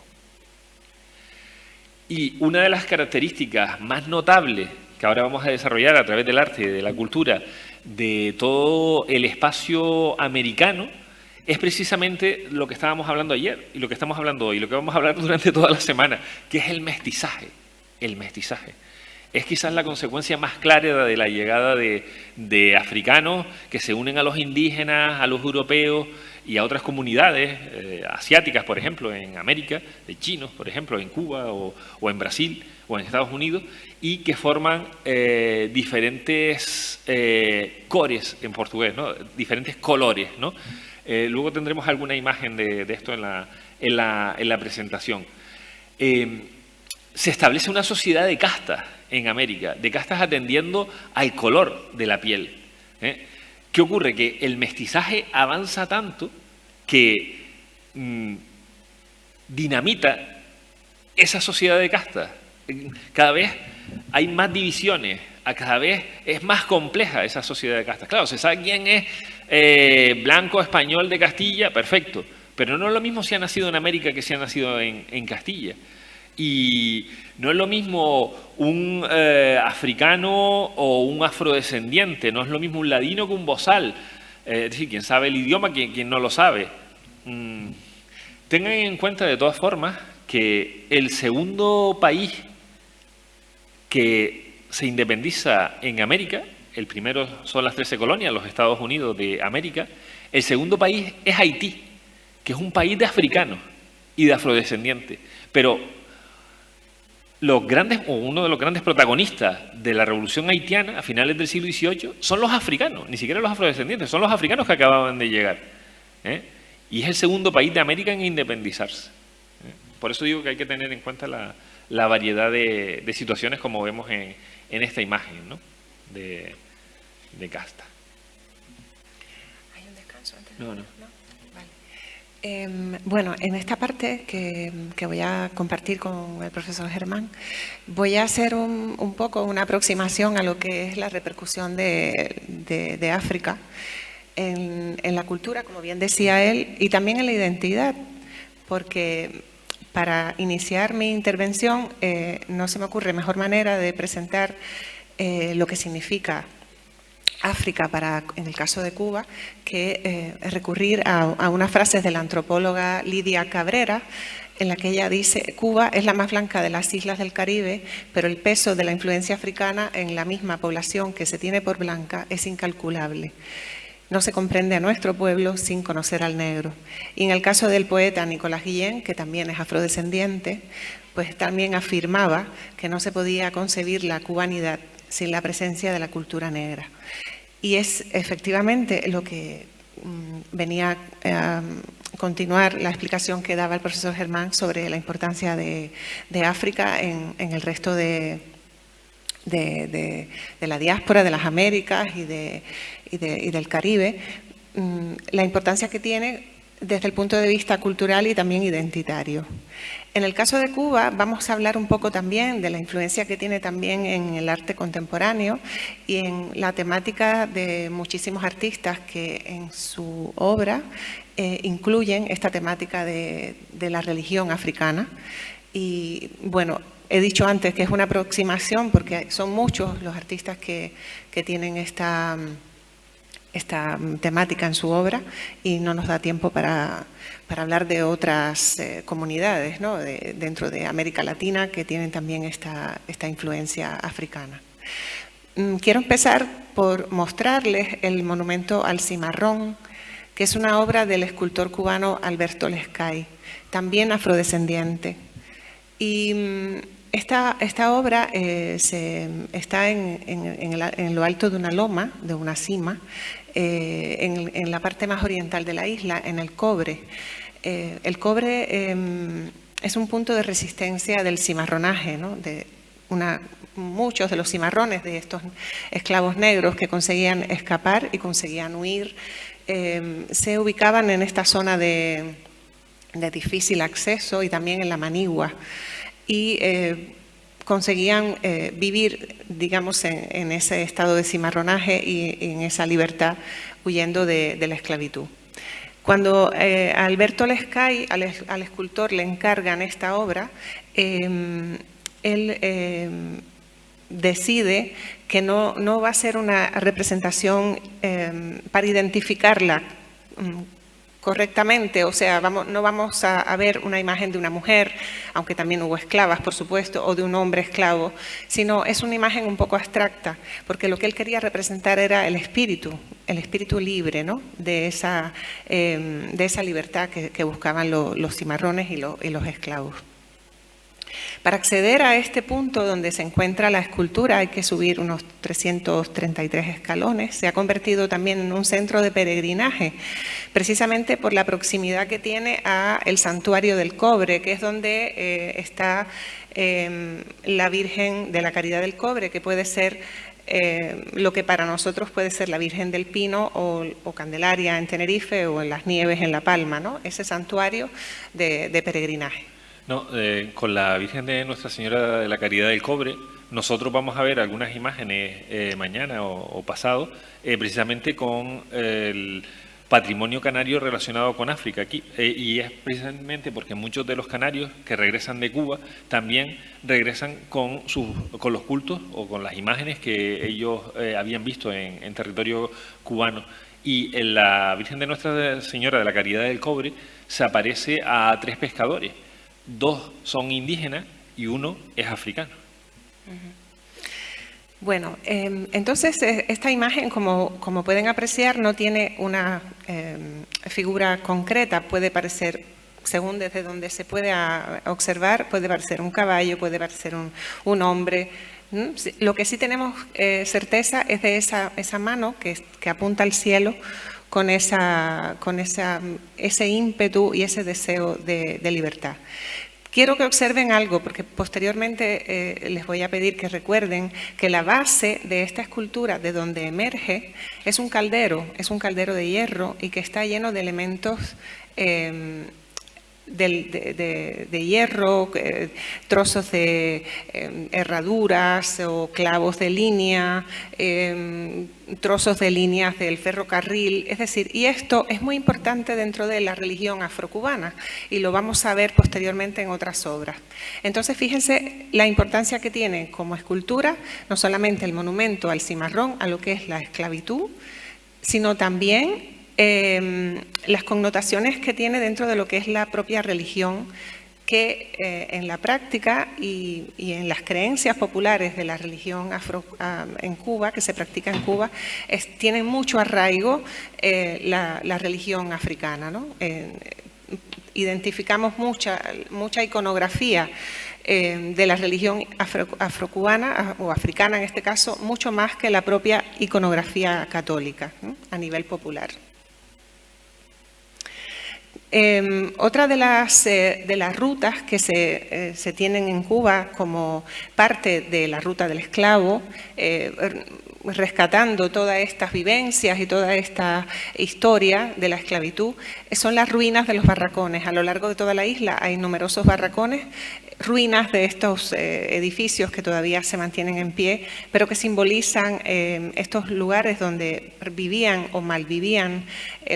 Y una de las características más notables que ahora vamos a desarrollar a través del arte y de la cultura de todo el espacio americano es precisamente lo que estábamos hablando ayer y lo que estamos hablando hoy, lo que vamos a hablar durante toda la semana, que es el mestizaje. El mestizaje es quizás la consecuencia más clara de la llegada de africanos que se unen a los indígenas, a los europeos y a otras comunidades asiáticas, por ejemplo, en América, de chinos, por ejemplo, en Cuba o en Brasil o en Estados Unidos, y que forman diferentes cores en portugués, ¿no? Diferentes colores, ¿no? Luego tendremos alguna imagen de esto en la presentación. Se establece una sociedad de castas en América, de castas atendiendo al color de la piel. ¿Qué ocurre? Que el mestizaje avanza tanto que dinamita esa sociedad de castas. Cada vez hay más divisiones, cada vez es más compleja esa sociedad de castas. Claro, se sabe quién es blanco español de Castilla, perfecto, pero no es lo mismo si ha nacido en América que si ha nacido en Castilla. Y no es lo mismo un africano o un afrodescendiente, no es lo mismo un ladino que un bozal. Es decir, quien sabe el idioma, quien no lo sabe. Tengan en cuenta de todas formas que el segundo país que se independiza en América, el primero son las 13 colonias, los Estados Unidos de América, el segundo país es Haití, que es un país de africanos y de afrodescendientes. Pero uno de los grandes protagonistas de la revolución haitiana a finales del siglo XVIII son los africanos, ni siquiera los afrodescendientes, son los africanos que acababan de llegar. Y es el segundo país de América en independizarse. Por eso digo que hay que tener en cuenta la variedad de situaciones como vemos en esta imagen, ¿no? de casta. No. Bueno, en esta parte que voy a compartir con el profesor Germán, voy a hacer un poco una aproximación a lo que es la repercusión de África en la cultura, como bien decía él, y también en la identidad, porque para iniciar mi intervención no se me ocurre mejor manera de presentar lo que significa África en el caso de Cuba, que recurrir a unas frases de la antropóloga Lidia Cabrera, en la que ella dice: Cuba es la más blanca de las islas del Caribe, pero el peso de la influencia africana en la misma población que se tiene por blanca es incalculable. No se comprende a nuestro pueblo sin conocer al negro. Y en el caso del poeta Nicolás Guillén, que también es afrodescendiente, pues también afirmaba que no se podía concebir la cubanidad sin la presencia de la cultura negra. Y es efectivamente lo que venía a continuar la explicación que daba el profesor Germán sobre la importancia de África en el resto de la diáspora, de las Américas y del Caribe, la importancia que tiene desde el punto de vista cultural y también identitario. En el caso de Cuba vamos a hablar un poco también de la influencia que tiene también en el arte contemporáneo y en la temática de muchísimos artistas que en su obra incluyen esta temática de la religión africana. Y bueno, he dicho antes que es una aproximación porque son muchos los artistas que tienen esta temática en su obra y no nos da tiempo para hablar de otras comunidades, ¿no? Dentro de América Latina que tienen también esta influencia africana. Quiero empezar por mostrarles el monumento al cimarrón, que es una obra del escultor cubano Alberto Lescay, también afrodescendiente. Y esta obra está en lo alto de una loma, de una cima, en la parte más oriental de la isla, en el Cobre. El Cobre es un punto de resistencia del cimarronaje, ¿no? Muchos de los cimarrones de estos esclavos negros que conseguían escapar y conseguían huir se ubicaban en esta zona de difícil acceso y también en la Manigua. Y conseguían vivir, digamos, en ese estado de cimarronaje y en esa libertad, huyendo de la esclavitud. Cuando a Alberto Lescay, al escultor, le encargan esta obra, él decide que no va a ser una representación para identificarla correctamente, o sea, no vamos a ver una imagen de una mujer, aunque también hubo esclavas, por supuesto, o de un hombre esclavo, sino es una imagen un poco abstracta, porque lo que él quería representar era el espíritu libre, ¿no? de esa libertad que buscaban los cimarrones y los esclavos. Para acceder a este punto donde se encuentra la escultura hay que subir unos 333 escalones. Se ha convertido también en un centro de peregrinaje, precisamente por la proximidad que tiene a el Santuario del Cobre, que es donde está la Virgen de la Caridad del Cobre, que puede ser lo que para nosotros puede ser la Virgen del Pino o Candelaria en Tenerife o en las Nieves en La Palma, ¿no? Ese santuario de peregrinaje. No, con la Virgen de Nuestra Señora de la Caridad del Cobre, nosotros vamos a ver algunas imágenes mañana o pasado, precisamente con el patrimonio canario relacionado con África aquí. Y es precisamente porque muchos de los canarios que regresan de Cuba también regresan con los cultos o con las imágenes que ellos habían visto en territorio cubano. Y en la Virgen de Nuestra Señora de la Caridad del Cobre se aparece a 3 pescadores. 2 son indígenas y 1 es africano. Bueno, entonces esta imagen, como pueden apreciar, no tiene una figura concreta. Puede parecer, según desde donde se puede observar, puede parecer un caballo, puede parecer un hombre. Lo que sí tenemos certeza es de esa mano que apunta al cielo, con ese ímpetu y ese deseo de libertad. Quiero que observen algo, porque posteriormente les voy a pedir que recuerden que la base de esta escultura, de donde emerge, es un caldero de hierro y que está lleno de elementos de hierro, trozos de herraduras o clavos de línea, trozos de líneas del ferrocarril, es decir, y esto es muy importante dentro de la religión afrocubana y lo vamos a ver posteriormente en otras obras. Entonces, fíjense la importancia que tiene como escultura, no solamente el monumento al cimarrón, a lo que es la esclavitud, sino también las connotaciones que tiene dentro de lo que es la propia religión, que en la práctica y en las creencias populares de la religión en Cuba, que se practica en Cuba, tiene mucho arraigo la religión africana, ¿no? Identificamos mucha iconografía de la religión afrocubana o africana en este caso, mucho más que la propia iconografía católica, ¿no? A nivel popular. Otra de las rutas que se tienen en Cuba como parte de la ruta del esclavo, rescatando todas estas vivencias y toda esta historia de la esclavitud, son las ruinas de los barracones. A lo largo de toda la isla hay numerosos barracones, ruinas de estos edificios que todavía se mantienen en pie, pero que simbolizan estos lugares donde vivían o malvivían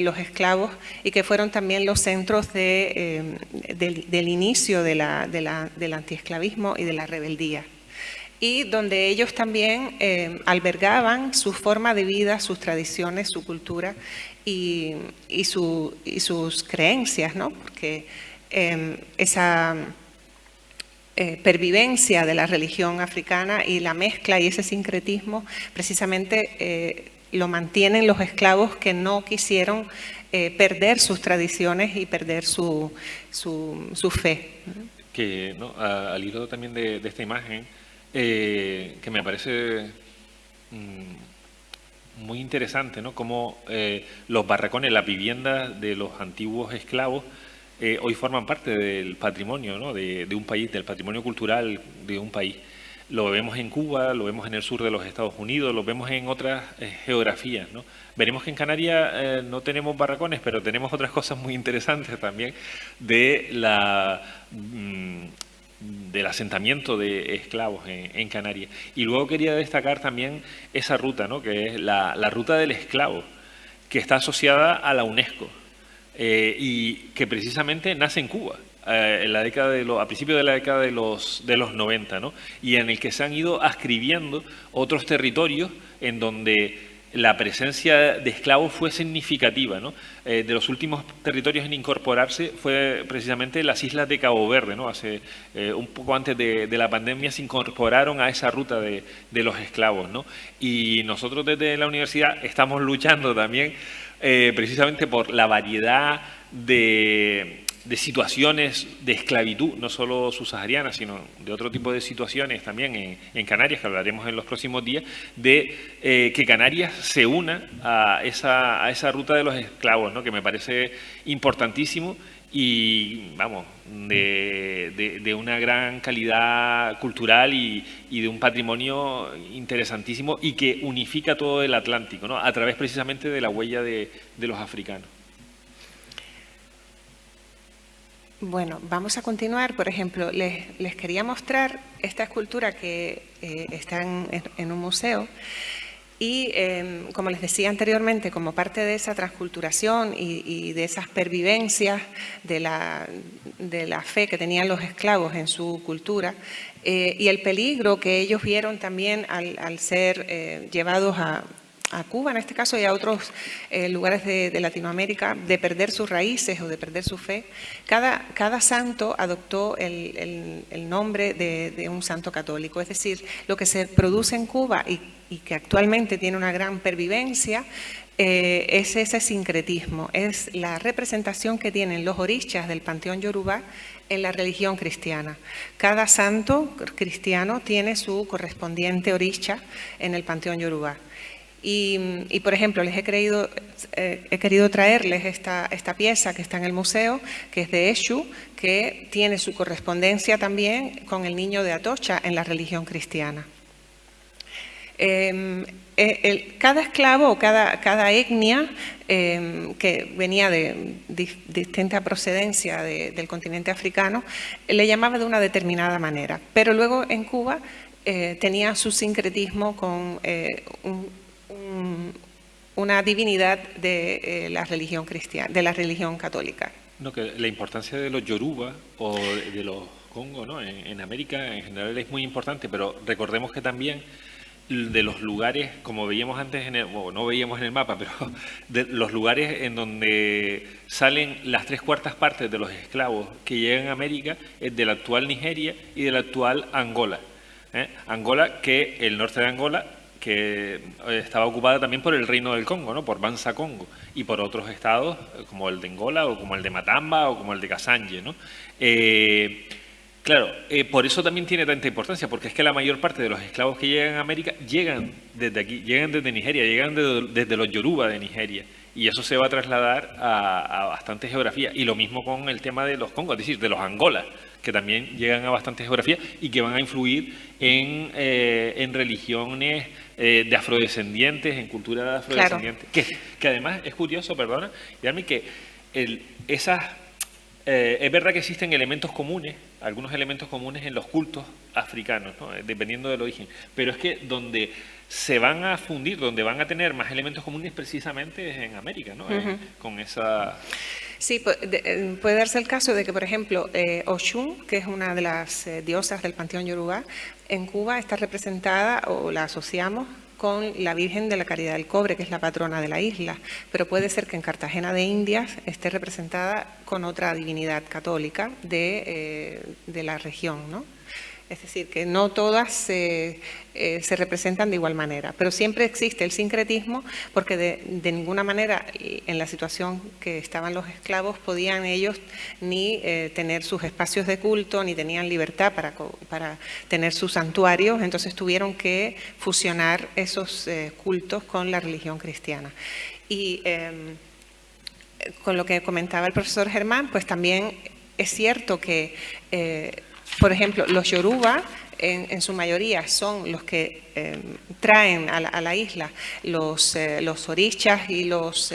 los esclavos y que fueron también los centros del inicio del antiesclavismo y de la rebeldía. Y donde ellos también albergaban su forma de vida, sus tradiciones, su cultura y sus creencias, ¿no? Porque esa pervivencia de la religión africana y la mezcla y ese sincretismo precisamente lo mantienen los esclavos que no quisieron perder sus tradiciones y perder su fe. Que, ¿no? Al hilo también de esta imagen, que me parece muy interesante, ¿no? Cómo los barracones, las viviendas de los antiguos esclavos, hoy forman parte del patrimonio, ¿no? de un país, del patrimonio cultural de un país. Lo vemos en Cuba, lo vemos en el sur de los Estados Unidos, lo vemos en otras geografías, ¿no? Veremos que en Canarias no tenemos barracones, pero tenemos otras cosas muy interesantes también del asentamiento de esclavos en Canarias. Y luego quería destacar también esa ruta, ¿no? Que es la ruta del esclavo, que está asociada a la UNESCO y que precisamente nace en Cuba. En la década a principios de la década de los 90, ¿no? Y en el que se han ido adscribiendo otros territorios en donde la presencia de esclavos fue significativa, ¿no? De los últimos territorios en incorporarse fue precisamente las islas de Cabo Verde, ¿no? Hace un poco antes de la pandemia se incorporaron a esa ruta de los esclavos, ¿no? Y nosotros desde la universidad estamos luchando también precisamente por la variedad de situaciones de esclavitud, no solo subsahariana, sino de otro tipo de situaciones también en Canarias, que hablaremos en los próximos días, de que Canarias se una a esa ruta de los esclavos, ¿no? Que me parece importantísimo y, vamos, de una gran calidad cultural y de un patrimonio interesantísimo y que unifica todo el Atlántico, ¿no? A través precisamente de la huella de los africanos. Bueno, vamos a continuar. Por ejemplo, les quería mostrar esta escultura que está en un museo y, como les decía anteriormente, como parte de esa transculturación y de esas pervivencias de la fe que tenían los esclavos en su cultura y el peligro que ellos vieron también al ser llevados a Cuba en este caso y a otros lugares de Latinoamérica, de perder sus raíces o de perder su fe, cada santo adoptó el nombre de un santo católico. Es decir, lo que se produce en Cuba y que actualmente tiene una gran pervivencia es ese sincretismo, es la representación que tienen los orishas del panteón yorubá en la religión cristiana. Cada santo cristiano tiene su correspondiente orisha en el panteón yorubá. Y por ejemplo, he querido traerles esta pieza que está en el museo, que es de Eshu, que tiene su correspondencia también con el niño de Atocha en la religión cristiana. Cada esclavo o cada etnia que venía de distinta procedencia del continente africano le llamaba de una determinada manera, pero luego en Cuba tenía su sincretismo con una divinidad de la religión cristiana, de la religión católica. No, que la importancia de los yoruba o de los congos, ¿no? En América en general es muy importante, pero recordemos que también de los lugares, como veíamos antes, no veíamos en el mapa, pero de los lugares en donde salen las 3/4 partes de los esclavos que llegan a América es de la actual Nigeria y de la actual Angola. Angola, que el norte de Angola, que estaba ocupada también por el Reino del Congo, ¿no? Por Banza Congo, y por otros estados como el de Angola o como el de Matamba o como el de Kasanje, ¿no? Claro, por eso también tiene tanta importancia, porque es que la mayor parte de los esclavos que llegan a América llegan desde aquí, llegan desde Nigeria, llegan desde los yoruba de Nigeria, y eso se va a trasladar a bastante geografía. Y lo mismo con el tema de los congos, es decir, de los angolas, que también llegan a bastante geografía y que van a influir en religiones de afrodescendientes, en cultura de afrodescendientes. Claro. Que además es curioso, perdona, Yarmi, que es verdad que existen elementos comunes, algunos elementos comunes en los cultos africanos, ¿no? Dependiendo del origen, pero es que donde se van a fundir, donde van a tener más elementos comunes precisamente es en América, ¿no? Con esa... Sí, puede darse el caso de que, por ejemplo, Oshun, que es una de las diosas del panteón yoruba, en Cuba está representada, o la asociamos, con la Virgen de la Caridad del Cobre, que es la patrona de la isla, pero puede ser que en Cartagena de Indias esté representada con otra divinidad católica de la región, ¿no? Es decir, que no todas se representan de igual manera, pero siempre existe el sincretismo, porque de ninguna manera en la situación que estaban los esclavos podían ellos ni tener sus espacios de culto, ni tenían libertad para tener sus santuarios, entonces tuvieron que fusionar esos cultos con la religión cristiana. Y con lo que comentaba el profesor Germán, pues también es cierto que por ejemplo, los yoruba, en su mayoría, son los que traen a la isla los orichas y los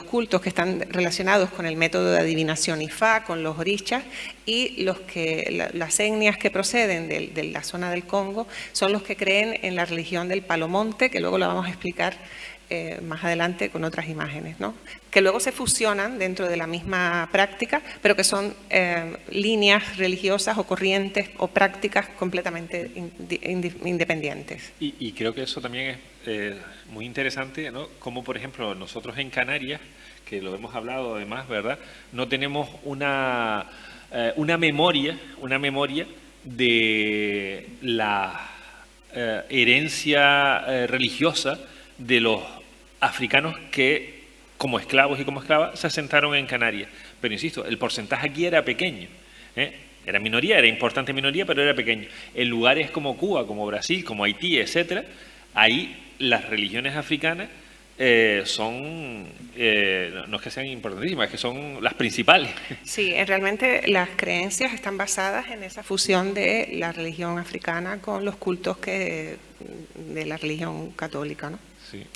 cultos que están relacionados con el método de adivinación Ifá, con los orichas, y las etnias que proceden de la zona del Congo son los que creen en la religión del Palomonte, que luego la vamos a explicar más adelante con otras imágenes, ¿no? Que luego se fusionan dentro de la misma práctica, pero que son líneas religiosas o corrientes o prácticas completamente independientes. Y creo que eso también es muy interesante, ¿no? Como por ejemplo nosotros en Canarias, que lo hemos hablado además, ¿verdad? No tenemos una memoria de la herencia religiosa de los africanos que, como esclavos y como esclavas, se asentaron en Canarias. Pero insisto, el porcentaje aquí era pequeño, era minoría, era importante minoría, pero era pequeño. En lugares como Cuba, como Brasil, como Haití, etcétera, ahí las religiones africanas son, no es que sean importantísimas, es que son las principales. Sí, realmente las creencias están basadas en esa fusión de la religión africana con los cultos de la religión católica, ¿no? Sí.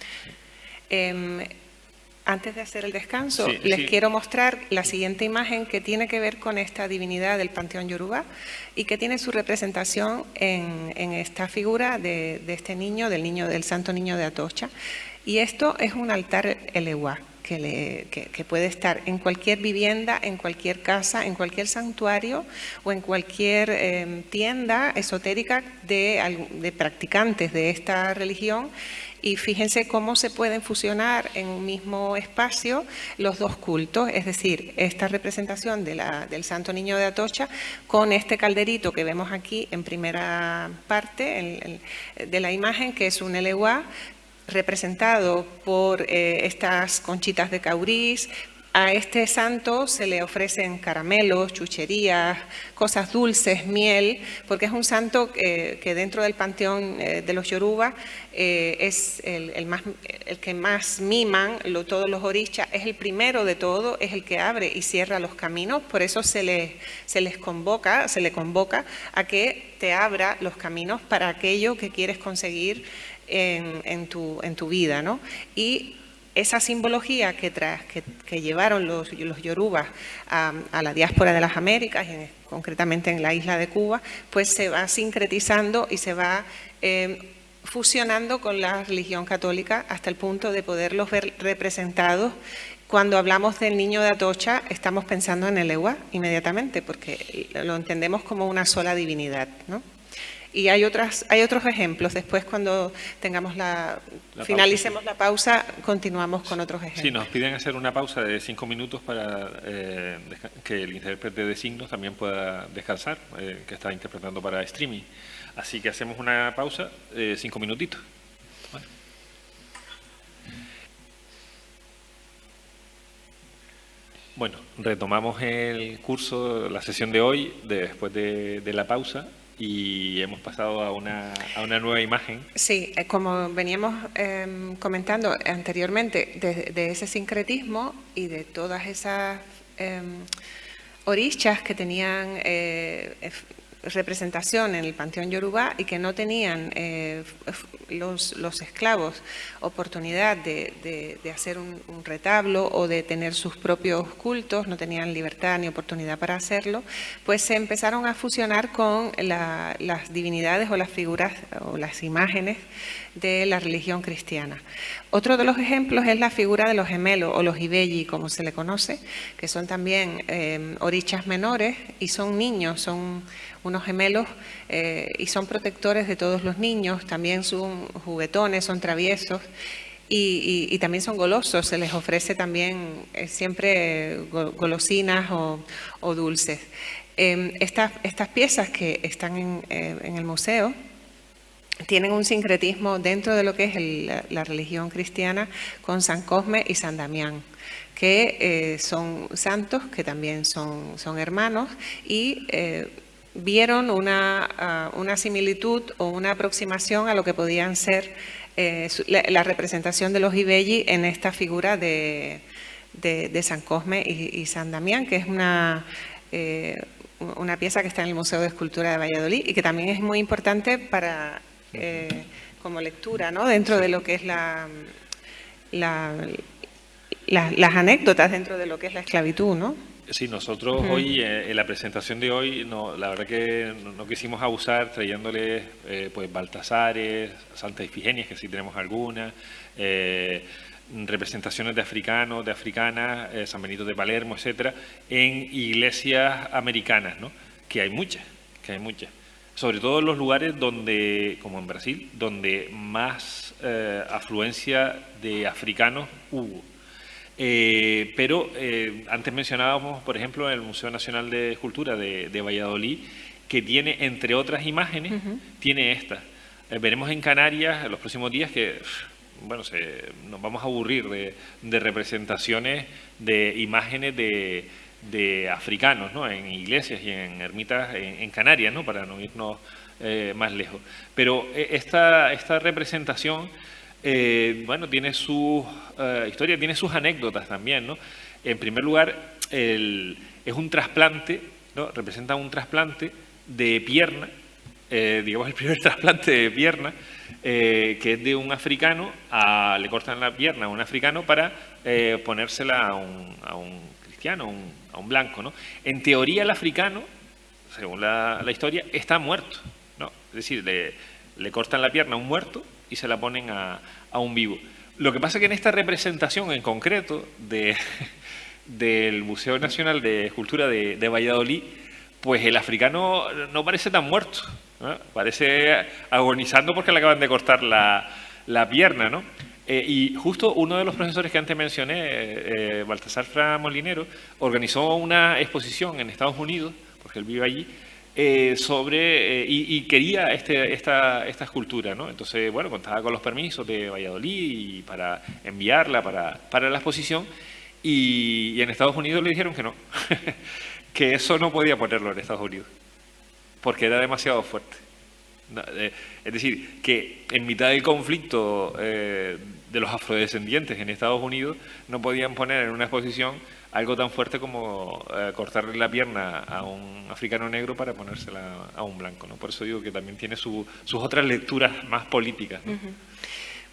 Antes de hacer el descanso, les quiero mostrar la siguiente imagen que tiene que ver con esta divinidad del panteón yoruba y que tiene su representación en esta figura de este niño, del santo niño de Atocha. Y esto es un altar eleguá que puede estar en cualquier vivienda, en cualquier casa, en cualquier santuario o en cualquier tienda esotérica de practicantes de esta religión. Y fíjense cómo se pueden fusionar en un mismo espacio los dos cultos, es decir, esta representación del Santo Niño de Atocha con este calderito que vemos aquí en primera parte de la imagen, que es un eleguá representado por estas conchitas de cauriz, A este santo se le ofrecen caramelos, chucherías, cosas dulces, miel, porque es un santo que dentro del panteón de los Yoruba es el que más miman, todos los orishas, es el primero de todo, es el que abre y cierra los caminos, por eso se le convoca a que te abra los caminos para aquello que quieres conseguir en tu vida, ¿no? Y esa simbología que llevaron los yorubas a la diáspora de las Américas, y concretamente en la isla de Cuba, pues se va sincretizando y se va fusionando con la religión católica hasta el punto de poderlos ver representados. Cuando hablamos del niño de Atocha, estamos pensando en el Ewa inmediatamente, porque lo entendemos como una sola divinidad, ¿no? Y hay otros ejemplos. Después, cuando finalicemos la pausa, continuamos con otros ejemplos. Sí, nos piden hacer una pausa de 5 minutos para que el intérprete de signos también pueda descansar, que está interpretando para streaming. Así que hacemos una pausa de 5 minutitos. Bueno, retomamos el curso, la sesión de hoy, después de la pausa. Y hemos pasado a una nueva imagen. Sí, como veníamos comentando anteriormente, de ese sincretismo y de todas esas orishas que tenían representación en el panteón Yoruba y que no tenían los esclavos oportunidad de hacer un retablo o de tener sus propios cultos, no tenían libertad ni oportunidad para hacerlo, pues se empezaron a fusionar con las divinidades o las figuras o las imágenes de la religión cristiana. Otro de los ejemplos es la figura de los gemelos o los ibeyi, como se le conoce, que son también orishas menores y son niños, son unos gemelos y son protectores de todos los niños, también son juguetones, son traviesos y también son golosos, se les ofrece también siempre golosinas o dulces. Estas piezas que están en el museo tienen un sincretismo dentro de lo que es la religión cristiana con San Cosme y San Damián, que son santos que también son hermanos y vieron una similitud o una aproximación a lo que podían ser la representación de los ibeyi en esta figura de San Cosme y San Damián, que es una pieza que está en el Museo de Escultura de Valladolid y que también es muy importante para como lectura, ¿no? Dentro de lo que es las anécdotas dentro de lo que es la esclavitud, ¿no? Sí, nosotros hoy, en la presentación de hoy, la verdad que no quisimos abusar trayéndoles pues Baltasares, Santa Ifigenias, que sí tenemos algunas, representaciones de africanos, de africanas, San Benito de Palermo, etcétera, en iglesias americanas, ¿no? Que hay muchas. Sobre todo en los lugares donde, como en Brasil, donde más afluencia de africanos hubo. Pero antes mencionábamos, por ejemplo, el Museo Nacional de Escultura de Valladolid, que tiene, entre otras imágenes, tiene esta. Veremos en Canarias en los próximos días que, bueno, nos vamos a aburrir de representaciones de imágenes de africanos, ¿no? En iglesias y en ermitas en Canarias, ¿no? Para no irnos más lejos. Pero esta representación, bueno, tiene su historia, tiene sus anécdotas también, ¿no? En primer lugar, es un trasplante, ¿no? Representa un trasplante de pierna, digamos el primer trasplante de pierna, que es de un africano, le cortan la pierna a un africano para ponérsela a un cristiano, a un blanco, ¿no? En teoría el africano, según la historia, está muerto, ¿no? Es decir, le cortan la pierna a un muerto y se la ponen a un vivo. Lo que pasa es que en esta representación en concreto del Museo Nacional de Escultura de Valladolid, pues el africano no parece tan muerto, ¿no? Parece agonizando porque le acaban de cortar la pierna, ¿no? Y justo uno de los profesores que antes mencioné, Baltasar Fra Molinero, organizó una exposición en Estados Unidos, porque él vive allí, y quería esta escultura, ¿no? Entonces, bueno, contaba con los permisos de Valladolid y para enviarla para la exposición, Y en Estados Unidos le dijeron que no, que eso no podía ponerlo en Estados Unidos, porque era demasiado fuerte. Es decir, que en mitad del conflicto de los afrodescendientes en Estados Unidos no podían poner en una exposición algo tan fuerte como cortarle la pierna a un africano negro para ponérsela a un blanco, ¿no? Por eso digo que también tiene sus otras lecturas más políticas, ¿no?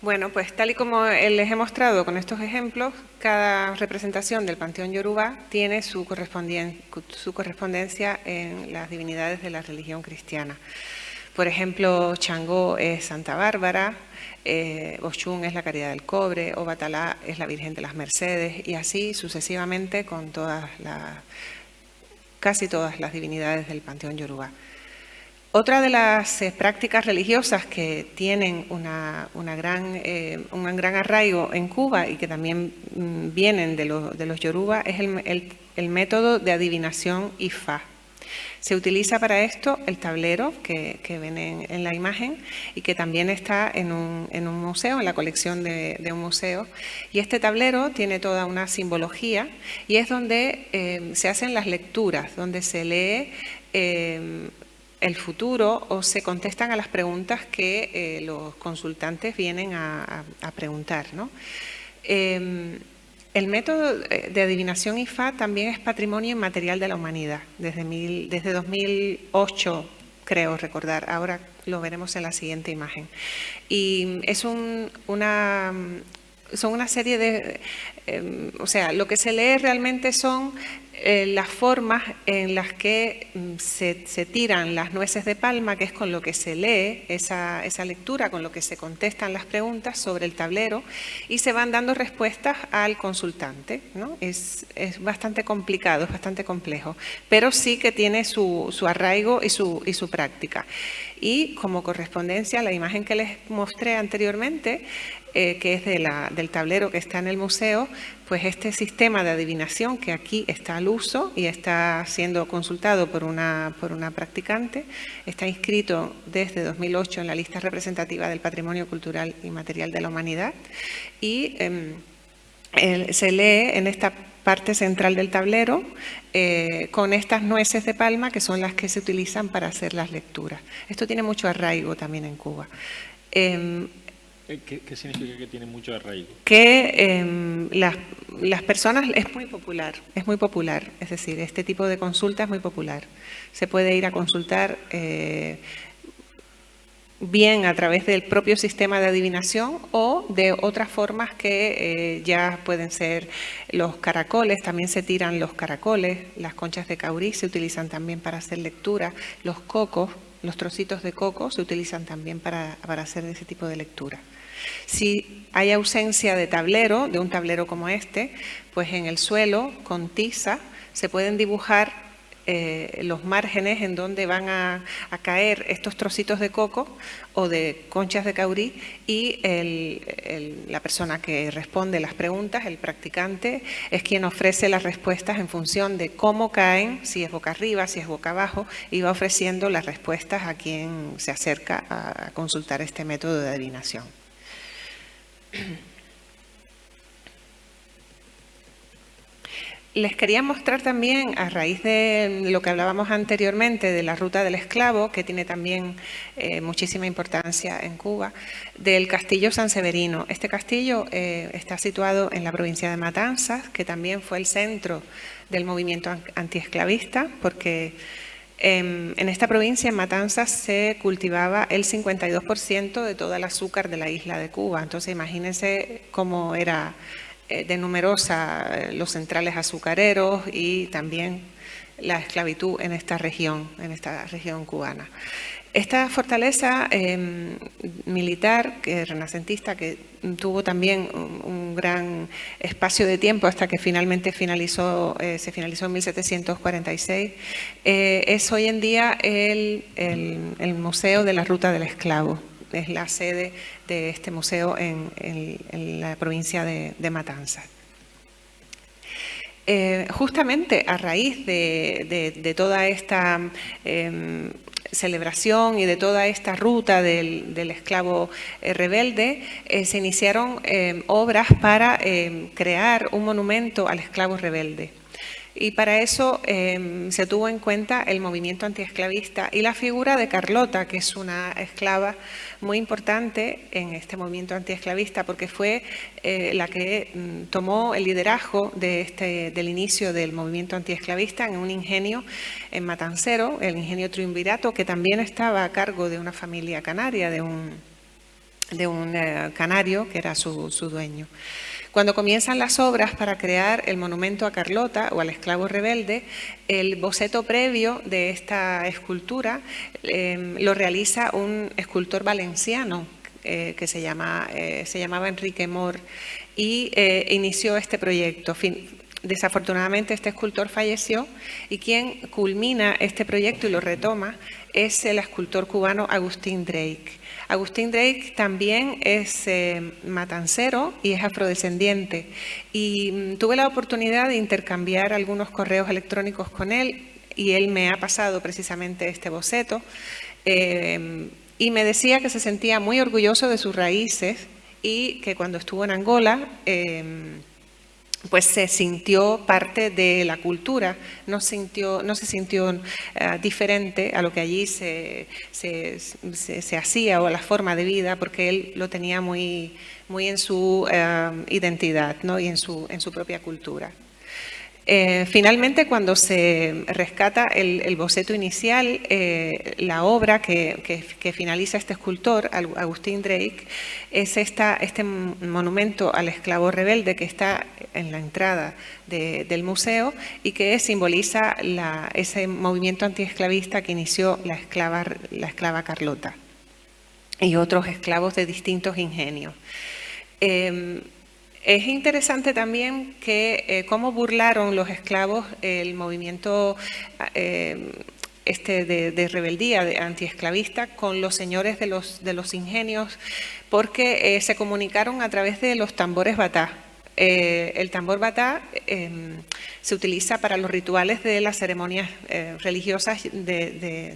Bueno, pues tal y como les he mostrado con estos ejemplos, cada representación del panteón Yorubá tiene su correspondencia en las divinidades de la religión cristiana. Por ejemplo, Changó es Santa Bárbara, Oshun es la Caridad del Cobre, Obatalá es la Virgen de las Mercedes, y así sucesivamente con casi todas las divinidades del panteón Yorubá. Otra de las prácticas religiosas que tienen un gran arraigo en Cuba y que también vienen de los Yoruba es el método de adivinación Ifá. Se utiliza para esto el tablero que ven en la imagen y que también está en un museo, en la colección de un museo. Y este tablero tiene toda una simbología y es donde se hacen las lecturas, donde se lee el futuro o se contestan a las preguntas que los consultantes vienen a preguntar, ¿no? El método de adivinación Ifá también es patrimonio inmaterial de la humanidad, desde 2008, creo recordar, ahora lo veremos en la siguiente imagen. Y es son una serie de, o sea, lo que se lee realmente son las formas en las que se tiran las nueces de palma, que es con lo que se lee esa lectura, con lo que se contestan las preguntas sobre el tablero y se van dando respuestas al consultante, ¿no? Es bastante complicado, es bastante complejo, pero sí que tiene su arraigo y su práctica. Y como correspondencia a la imagen que les mostré anteriormente, que es del tablero que está en el museo, pues este sistema de adivinación que aquí está al uso y está siendo consultado por una practicante, está inscrito desde 2008 en la lista representativa del Patrimonio Cultural y Material de la Humanidad y se lee en esta parte central del tablero con estas nueces de palma que son las que se utilizan para hacer las lecturas. Esto tiene mucho arraigo también en Cuba. ¿Qué significa que tiene mucho arraigo? Que las personas es muy popular, es decir, este tipo de consulta es muy popular. Se puede ir a consultar bien a través del propio sistema de adivinación o de otras formas que ya pueden ser los caracoles, también se tiran los caracoles, las conchas de caurí se utilizan también para hacer lectura, los cocos, los trocitos de coco se utilizan también para hacer ese tipo de lectura. Si hay ausencia de tablero, de un tablero como este, pues en el suelo con tiza se pueden dibujar los márgenes en donde van a caer estos trocitos de coco o de conchas de caurí y la persona que responde las preguntas, el practicante, es quien ofrece las respuestas en función de cómo caen, si es boca arriba, si es boca abajo, y va ofreciendo las respuestas a quien se acerca a consultar este método de adivinación. Les quería mostrar también, a raíz de lo que hablábamos anteriormente de la ruta del esclavo, que tiene también muchísima importancia en Cuba, del castillo San Severino. Este castillo está situado en la provincia de Matanzas, que también fue el centro del movimiento antiesclavista, porque en esta provincia, en Matanzas, se cultivaba el 52% de todo el azúcar de la isla de Cuba. Entonces, imagínense cómo era de numerosa los centrales azucareros y también la esclavitud en esta región cubana. Esta fortaleza militar renacentista que tuvo también un gran espacio de tiempo hasta que finalmente se finalizó en 1746, es hoy en día el Museo de la Ruta del Esclavo. Es la sede de este museo en la provincia de Matanzas. Justamente a raíz de toda esta celebración y de toda esta ruta del esclavo rebelde, se iniciaron obras para crear un monumento al esclavo rebelde. Y para eso se tuvo en cuenta el movimiento antiesclavista y la figura de Carlota, que es una esclava muy importante en este movimiento antiesclavista, porque fue la que tomó el liderazgo del inicio del movimiento antiesclavista en un ingenio en Matancero, el ingenio Triunvirato, que también estaba a cargo de una familia canaria, de un canario que era su dueño. Cuando comienzan las obras para crear el monumento a Carlota o al esclavo rebelde, el boceto previo de esta escultura lo realiza un escultor valenciano que se llamaba Enrique Mor y inició este proyecto. Desafortunadamente este escultor falleció y quien culmina este proyecto y lo retoma es el escultor cubano Agustín Drake. Agustín Drake también es matancero y es afrodescendiente y tuve la oportunidad de intercambiar algunos correos electrónicos con él y él me ha pasado precisamente este boceto y me decía que se sentía muy orgulloso de sus raíces y que cuando estuvo en Angola pues se sintió parte de la cultura, no se sintió diferente a lo que allí se hacía o a la forma de vida, porque él lo tenía muy en su identidad, ¿no? Y en su propia cultura. Finalmente, cuando se rescata el boceto inicial, la obra que finaliza este escultor, Agustín Drake, es este monumento al esclavo rebelde que está en la entrada del museo y que simboliza ese movimiento antiesclavista que inició la esclava Carlota y otros esclavos de distintos ingenios. Es interesante también que cómo burlaron los esclavos el movimiento de rebeldía antiesclavista con los señores de los ingenios, porque se comunicaron a través de los tambores batá. El tambor batá se utiliza para los rituales de las ceremonias religiosas de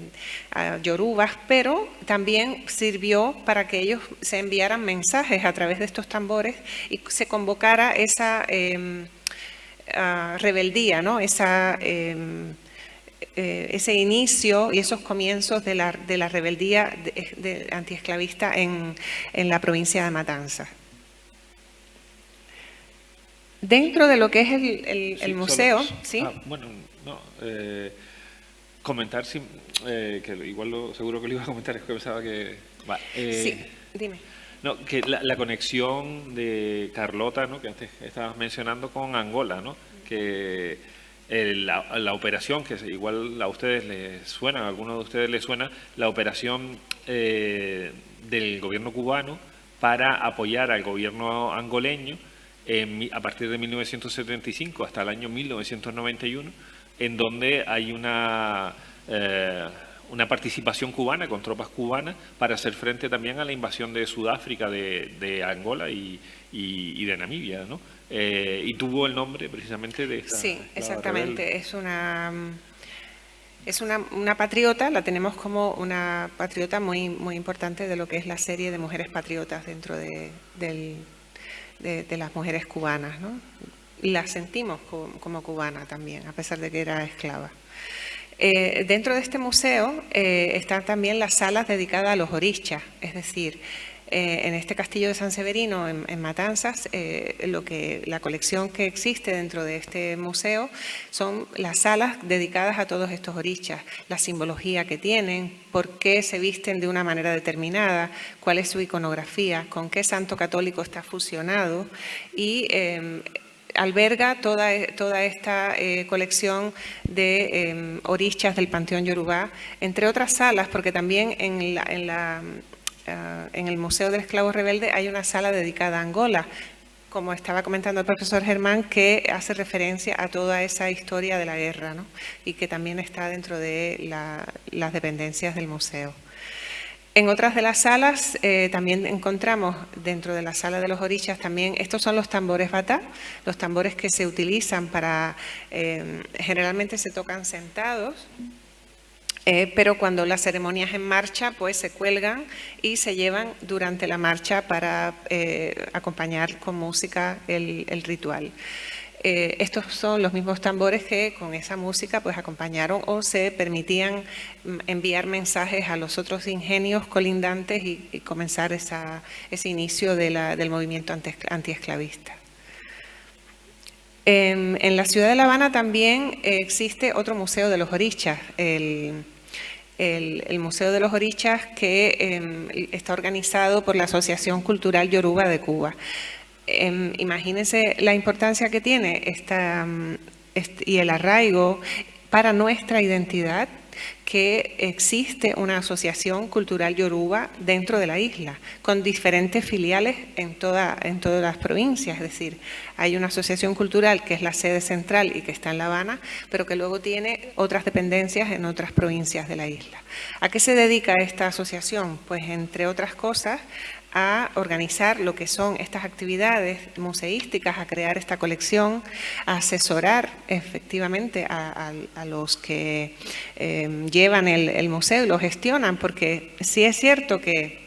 yorubas, pero también sirvió para que ellos se enviaran mensajes a través de estos tambores y se convocara esa rebeldía, ¿no? Ese inicio y esos comienzos de la rebeldía antiesclavista en la provincia de Matanzas. Dentro de lo que es el museo, ¿sí? Bueno, no, comentar, que igual seguro que lo iba a comentar, es que pensaba que... sí, dime. No, que la conexión de Carlota, ¿no? Que antes estabas mencionando, con Angola, ¿no? Que la operación, que igual a ustedes les suena, a algunos de ustedes les suena, la operación del gobierno cubano para apoyar al gobierno angoleño a partir de 1975 hasta el año 1991, en donde hay una participación cubana con tropas cubanas para hacer frente también a la invasión de Sudáfrica, de Angola y de Namibia, ¿no? Y tuvo el nombre precisamente de esta... Sí, exactamente. Es una patriota, la tenemos como una patriota muy, muy importante de lo que es la serie de mujeres patriotas dentro de las mujeres cubanas, ¿no? La sentimos como cubana también, a pesar de que era esclava. Dentro de este museo están también las salas dedicadas a los orichas, es decir, en este castillo de San Severino, en Matanzas, la colección que existe dentro de este museo son las salas dedicadas a todos estos orichas, la simbología que tienen, por qué se visten de una manera determinada, cuál es su iconografía, con qué santo católico está fusionado y alberga toda esta colección de orichas del Panteón Yorubá, entre otras salas, porque también en el Museo del Esclavo Rebelde hay una sala dedicada a Angola, como estaba comentando el profesor Germán, que hace referencia a toda esa historia de la guerra, ¿no? Y que también está dentro de las dependencias del museo. En otras de las salas también encontramos, dentro de la sala de los orichas también, estos son los tambores batá, los tambores que se utilizan para, generalmente se tocan sentados, pero cuando la ceremonia es en marcha, pues se cuelgan y se llevan durante la marcha para acompañar con música el ritual. Estos son los mismos tambores que con esa música pues acompañaron o se permitían enviar mensajes a los otros ingenios colindantes y comenzar ese inicio del movimiento antiesclavista. En la ciudad de La Habana también existe otro museo de los orichas, el Museo de los Orichas, que está organizado por la Asociación Cultural Yoruba de Cuba. Imagínense la importancia que tiene y el arraigo para nuestra identidad, que existe una asociación cultural yoruba dentro de la isla, con diferentes filiales en todas las provincias. Es decir, hay una asociación cultural que es la sede central y que está en La Habana, pero que luego tiene otras dependencias en otras provincias de la isla. ¿A qué se dedica esta asociación? Pues, entre otras cosas, a organizar lo que son estas actividades museísticas, a crear esta colección, a asesorar efectivamente a los que llevan el museo y lo gestionan, porque sí es cierto que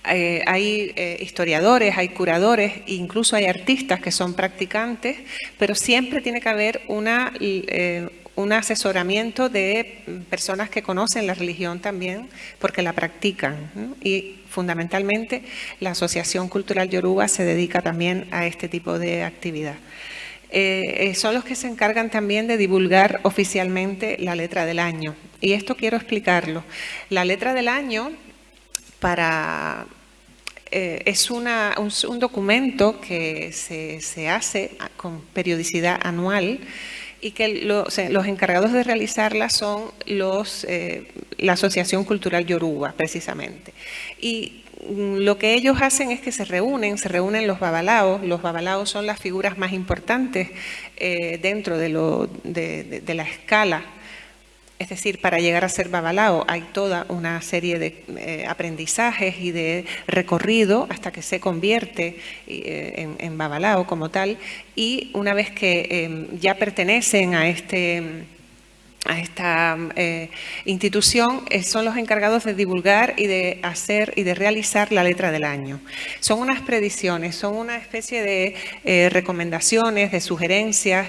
hay historiadores, hay curadores, incluso hay artistas que son practicantes, pero siempre tiene que haber un asesoramiento de personas que conocen la religión también, porque la practican, ¿no? Y fundamentalmente la Asociación Cultural Yoruba se dedica también a este tipo de actividad. Son los que se encargan también de divulgar oficialmente la letra del año. Y esto quiero explicarlo. La letra del año es un documento que se hace con periodicidad anual, y que los encargados de realizarla son la Asociación Cultural Yoruba, precisamente. Y lo que ellos hacen es que se reúnen los babalaos. Los babalaos son las figuras más importantes dentro de la escala. Es decir, para llegar a ser babalao hay toda una serie de aprendizajes y de recorrido hasta que se convierte en babalao como tal, y una vez que ya pertenecen a esta institución, son los encargados de divulgar y de hacer y de realizar la letra del año. Son unas predicciones, son una especie de recomendaciones, de sugerencias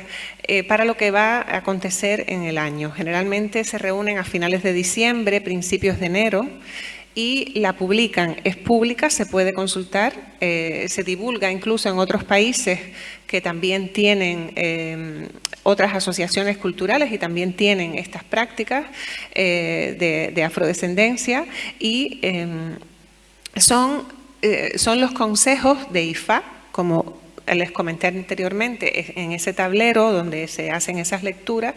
para lo que va a acontecer en el año. Generalmente se reúnen a finales de diciembre, principios de enero, y la publican. Es pública, se puede consultar, se divulga incluso en otros países que también tienen otras asociaciones culturales y también tienen estas prácticas de afrodescendencia, y son los consejos de IFA, como les comenté anteriormente. En ese tablero donde se hacen esas lecturas,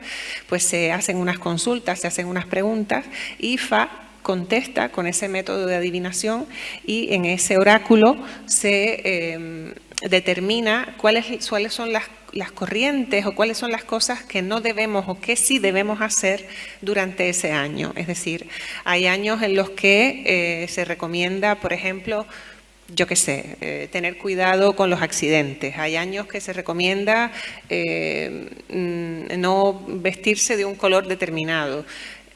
pues se hacen unas consultas, se hacen unas preguntas, IFA contesta con ese método de adivinación, y en ese oráculo se determina cuáles son las corrientes o cuáles son las cosas que no debemos o que sí debemos hacer durante ese año. Es decir, hay años en los que se recomienda, por ejemplo, yo qué sé, tener cuidado con los accidentes. Hay años que se recomienda no vestirse de un color determinado.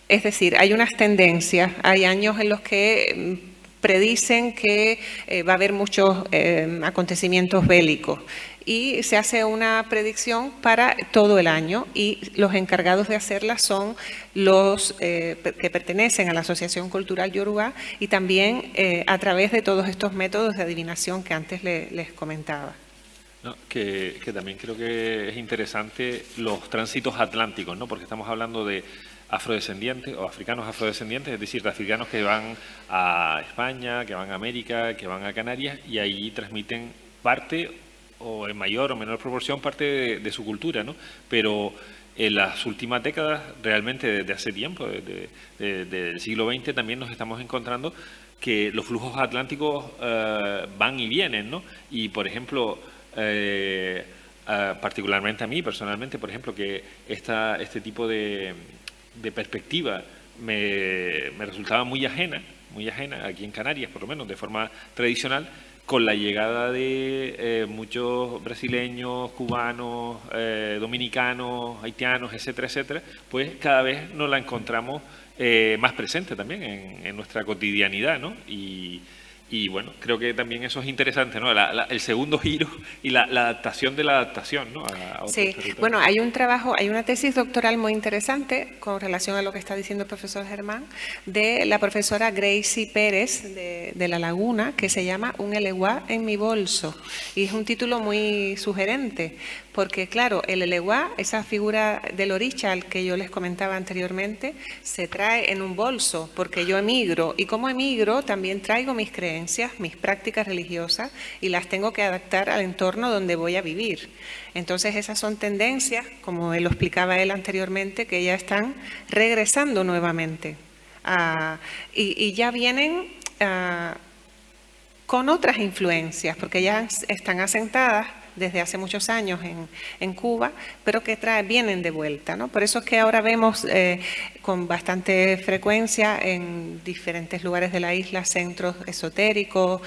Es decir, hay unas tendencias, hay años en los que predicen que va a haber muchos acontecimientos bélicos, y se hace una predicción para todo el año, y los encargados de hacerla son los que pertenecen a la Asociación Cultural Yoruba, y también a través de todos estos métodos de adivinación que antes les comentaba. No, que también creo que es interesante los tránsitos atlánticos, ¿no? Porque estamos hablando de afrodescendientes o africanos afrodescendientes, es decir, de africanos que van a España, que van a América, que van a Canarias, y ahí transmiten parte, o en mayor o menor proporción, parte de su cultura, ¿no? Pero en las últimas décadas, realmente desde hace tiempo, desde el siglo XX, también nos estamos encontrando que los flujos atlánticos van y vienen, ¿no? Y, por ejemplo, particularmente a mí, personalmente, por ejemplo, que este tipo de perspectiva me resultaba muy ajena aquí en Canarias, por lo menos de forma tradicional, con la llegada de muchos brasileños, cubanos, dominicanos, haitianos, etcétera, etcétera, pues cada vez nos la encontramos más presente también en nuestra cotidianidad, ¿no? Y bueno, creo que también eso es interesante, ¿no? El segundo giro y la adaptación de la adaptación, ¿no? A otros territorios. Bueno, hay un trabajo, hay una tesis doctoral muy interesante con relación a lo que está diciendo el profesor Germán, de la profesora Gracie Pérez de La Laguna, que se llama Un eleguá en mi bolso. Y es un título muy sugerente, porque claro, el eleguá, esa figura del oricha al que yo les comentaba anteriormente, se trae en un bolso, porque yo emigro, y como emigro también traigo mis creencias, mis prácticas religiosas, y las tengo que adaptar al entorno donde voy a vivir. Entonces esas son tendencias, como lo explicaba él anteriormente, que ya están regresando nuevamente. Y ya vienen con otras influencias, porque ya están asentadas desde hace muchos años en Cuba, pero que vienen de vuelta, ¿no? Por eso es que ahora vemos con bastante frecuencia en diferentes lugares de la isla centros esotéricos,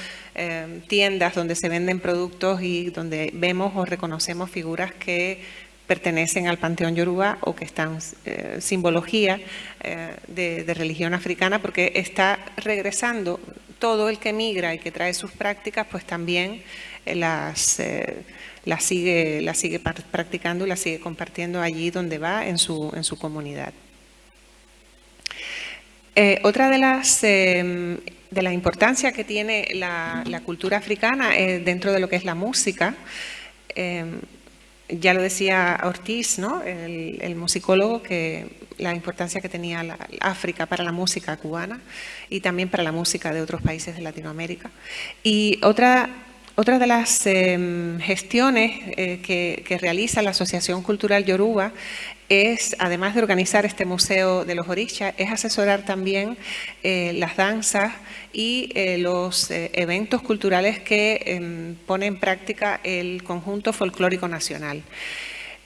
tiendas donde se venden productos y donde vemos o reconocemos figuras que pertenecen al panteón yoruba o que están simbología de religión africana, porque está regresando todo el que migra y que trae sus prácticas, pues también las sigue practicando y las sigue compartiendo allí donde va, en su comunidad. Otra de la importancia que tiene la cultura africana dentro de lo que es la música, ya lo decía Ortiz, ¿no? El musicólogo, que la importancia que tenía África para la música cubana y también para la música de otros países de Latinoamérica. Y otra de las gestiones que realiza la Asociación Cultural Yoruba es, además de organizar este Museo de los Orishas, es asesorar también las danzas y los eventos culturales que pone en práctica el Conjunto Folclórico Nacional.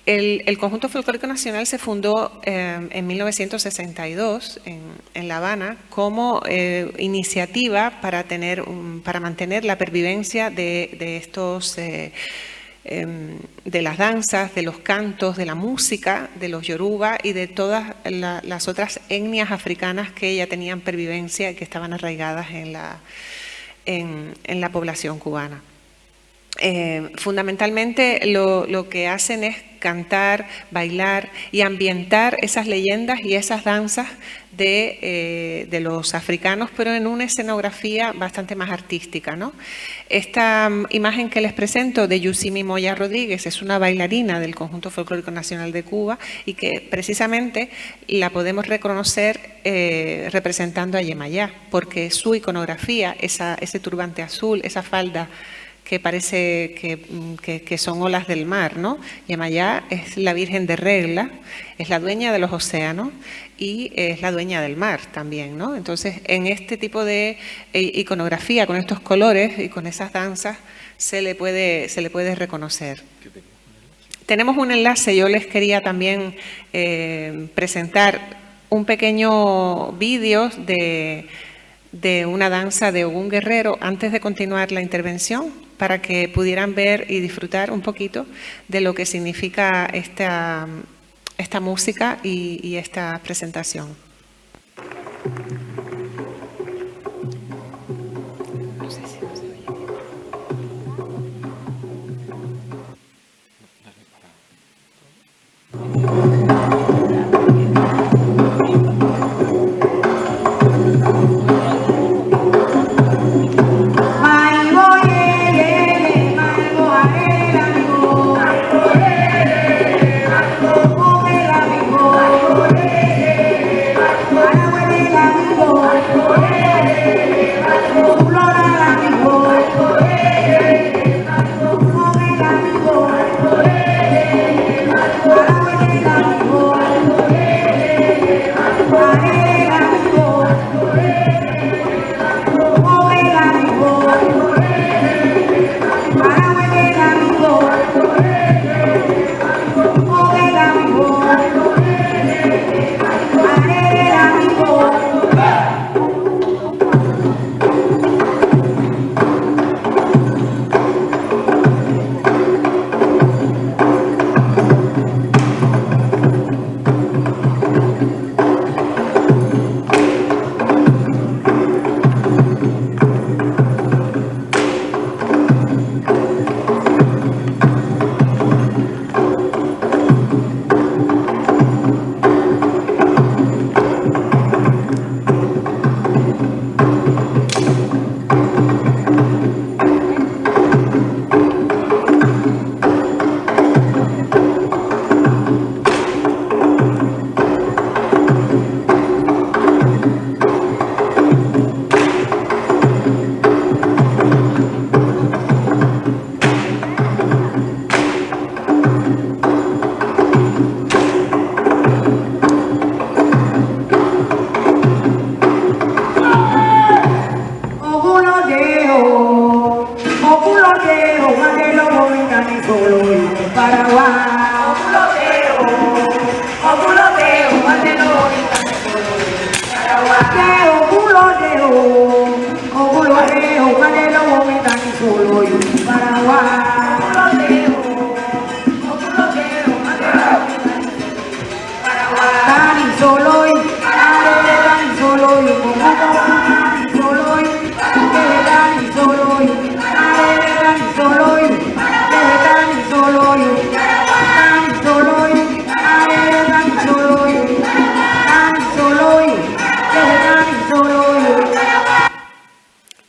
El Conjunto Folclórico Nacional se fundó en 1962 en La Habana como iniciativa para mantener la pervivencia de estos de las danzas, de los cantos, de la música, de los yoruba y de todas las otras etnias africanas que ya tenían pervivencia y que estaban arraigadas en la población cubana. Fundamentalmente lo que hacen es cantar, bailar y ambientar esas leyendas y esas danzas de los africanos, pero en una escenografía bastante más artística, ¿no? Esta imagen que les presento de Yusimi Moya Rodríguez es una bailarina del Conjunto Folclórico Nacional de Cuba y que precisamente la podemos reconocer representando a Yemayá, porque su iconografía, ese turbante azul, esa falda que parece que son olas del mar, ¿no? Yemayá es la Virgen de Regla, es la dueña de los océanos y es la dueña del mar también, ¿no? Entonces, en este tipo de iconografía, con estos colores y con esas danzas, se le puede reconocer. Tenemos un enlace, yo les quería también presentar un pequeño vídeo de una danza de Ogún Guerrero antes de continuar la intervención, para que pudieran ver y disfrutar un poquito de lo que significa esta música y esta presentación. No sé si no se oye.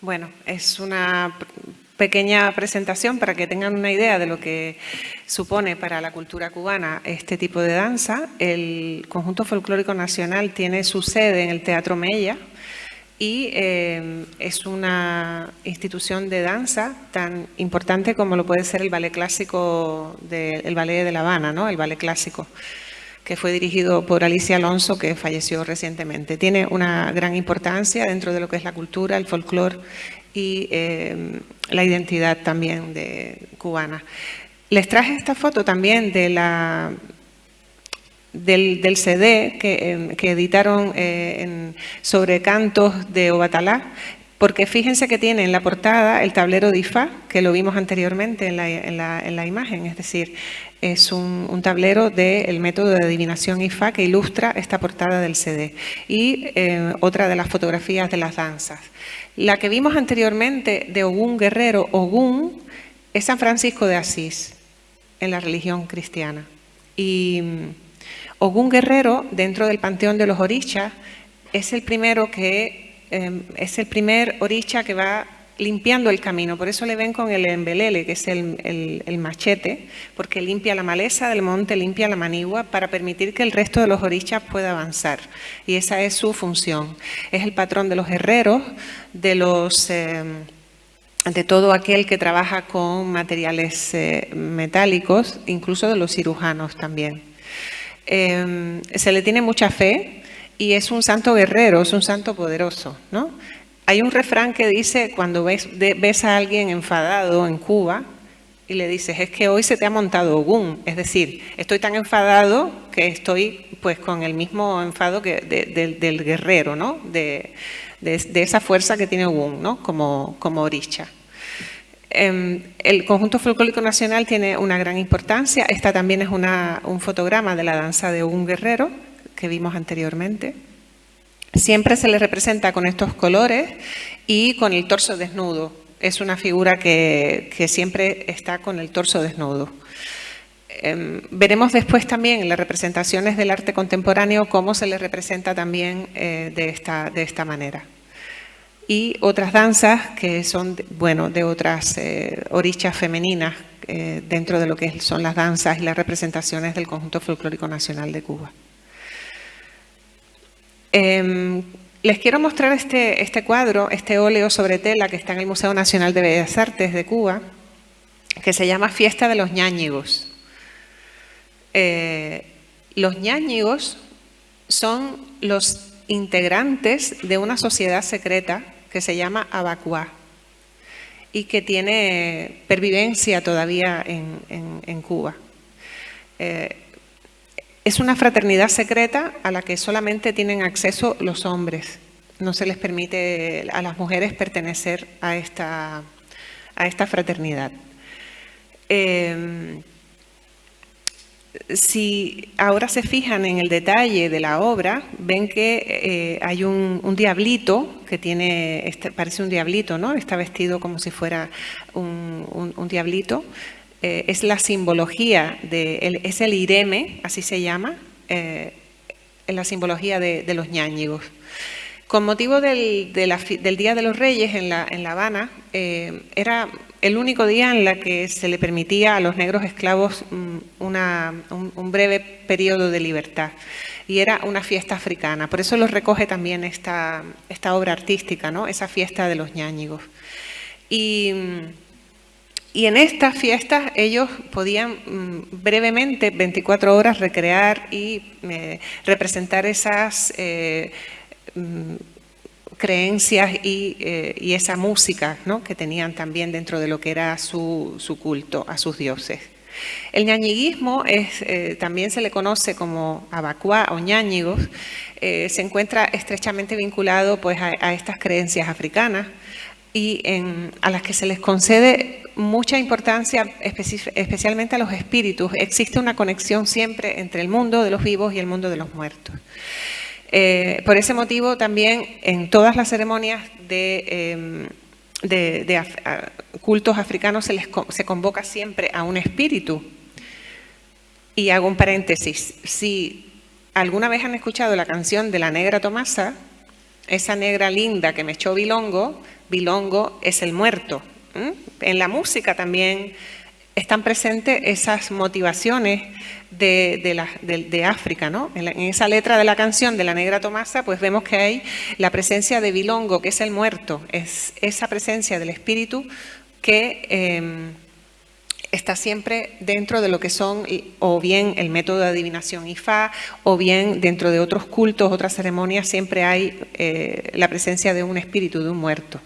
Bueno, es una pequeña presentación para que tengan una idea de lo que supone para la cultura cubana este tipo de danza. El Conjunto Folclórico Nacional tiene su sede en el Teatro Mella y es una institución de danza tan importante como lo puede ser el ballet clásico, el ballet de La Habana, ¿no? El ballet clásico, que fue dirigido por Alicia Alonso, que falleció recientemente. Tiene una gran importancia dentro de lo que es la cultura, el folclore y la identidad también cubana. Les traje esta foto también de del CD que editaron sobre cantos de Obatalá, porque fíjense que tiene en la portada el tablero de Ifá, que lo vimos anteriormente en la imagen, es decir, es un tablero del método de adivinación Ifá que ilustra esta portada del CD. Y otra de las fotografías de las danzas. La que vimos anteriormente de Ogún Guerrero, Ogún es San Francisco de Asís en la religión cristiana. Y Ogún Guerrero, dentro del panteón de los orichas, es el primer oricha que va limpiando el camino. Por eso le ven con el embelele, que es el machete, porque limpia la maleza del monte, limpia la manigua para permitir que el resto de los orichas pueda avanzar. Y esa es su función. Es el patrón de los herreros, de todo aquel que trabaja con materiales metálicos, incluso de los cirujanos también. Se le tiene mucha fe y es un santo guerrero, es un santo poderoso, ¿no? Hay un refrán que dice, cuando ves a alguien enfadado en Cuba y le dices, es que hoy se te ha montado Ogún, es decir, estoy tan enfadado que estoy pues con el mismo enfado del guerrero, ¿no? De esa fuerza que tiene Ogún, ¿no? Como oricha. El Conjunto Folclórico Nacional tiene una gran importancia. Esta también es un fotograma de la danza de Ogún Guerrero que vimos anteriormente. Siempre se le representa con estos colores y con el torso desnudo. Es una figura que siempre está con el torso desnudo. Veremos después también en las representaciones del arte contemporáneo cómo se le representa también de esta manera. Y otras danzas que son, bueno, de otras orichas femeninas dentro de lo que son las danzas y las representaciones del Conjunto Folclórico Nacional de Cuba. Les quiero mostrar este cuadro, este óleo sobre tela que está en el Museo Nacional de Bellas Artes de Cuba, que se llama Fiesta de los Ñáñigos. Los ñáñigos son los integrantes de una sociedad secreta que se llama Abacuá y que tiene pervivencia todavía en Cuba. Es una fraternidad secreta a la que solamente tienen acceso los hombres. No se les permite a las mujeres pertenecer a esta fraternidad. Si ahora se fijan en el detalle de la obra, ven que hay un diablito que parece un diablito, ¿no? Está vestido como si fuera un diablito. Es la simbología, es el ireme, así se llama, es la simbología de los ñáñigos. Con motivo del Día de los Reyes en La Habana, era el único día en la que se le permitía a los negros esclavos un breve periodo de libertad. Y era una fiesta africana. Por eso lo recoge también esta obra artística, ¿no? Esa fiesta de los ñáñigos. Y en estas fiestas ellos podían brevemente, 24 horas, recrear y representar esas creencias y esa música, ¿no? Que tenían también dentro de lo que era su culto a sus dioses. El ñañiguismo también se le conoce como abacuá o ñáñigos, se encuentra estrechamente vinculado pues, a estas creencias africanas y a las que se les concede mucha importancia, especialmente a los espíritus. Existe una conexión siempre entre el mundo de los vivos y el mundo de los muertos. Por ese motivo también en todas las ceremonias de cultos africanos se convoca siempre a un espíritu. Y hago un paréntesis, si alguna vez han escuchado la canción de La Negra Tomasa, esa negra linda que me echó bilongo, bilongo es el muerto. En la música también están presentes esas motivaciones de África, ¿no? En esa letra de la canción de La Negra Tomasa, pues vemos que hay la presencia de bilongo, que es el muerto, es esa presencia del espíritu que está siempre dentro de lo que son o bien el método de adivinación Ifá, o bien dentro de otros cultos, otras ceremonias, siempre hay la presencia de un espíritu, de un muerto.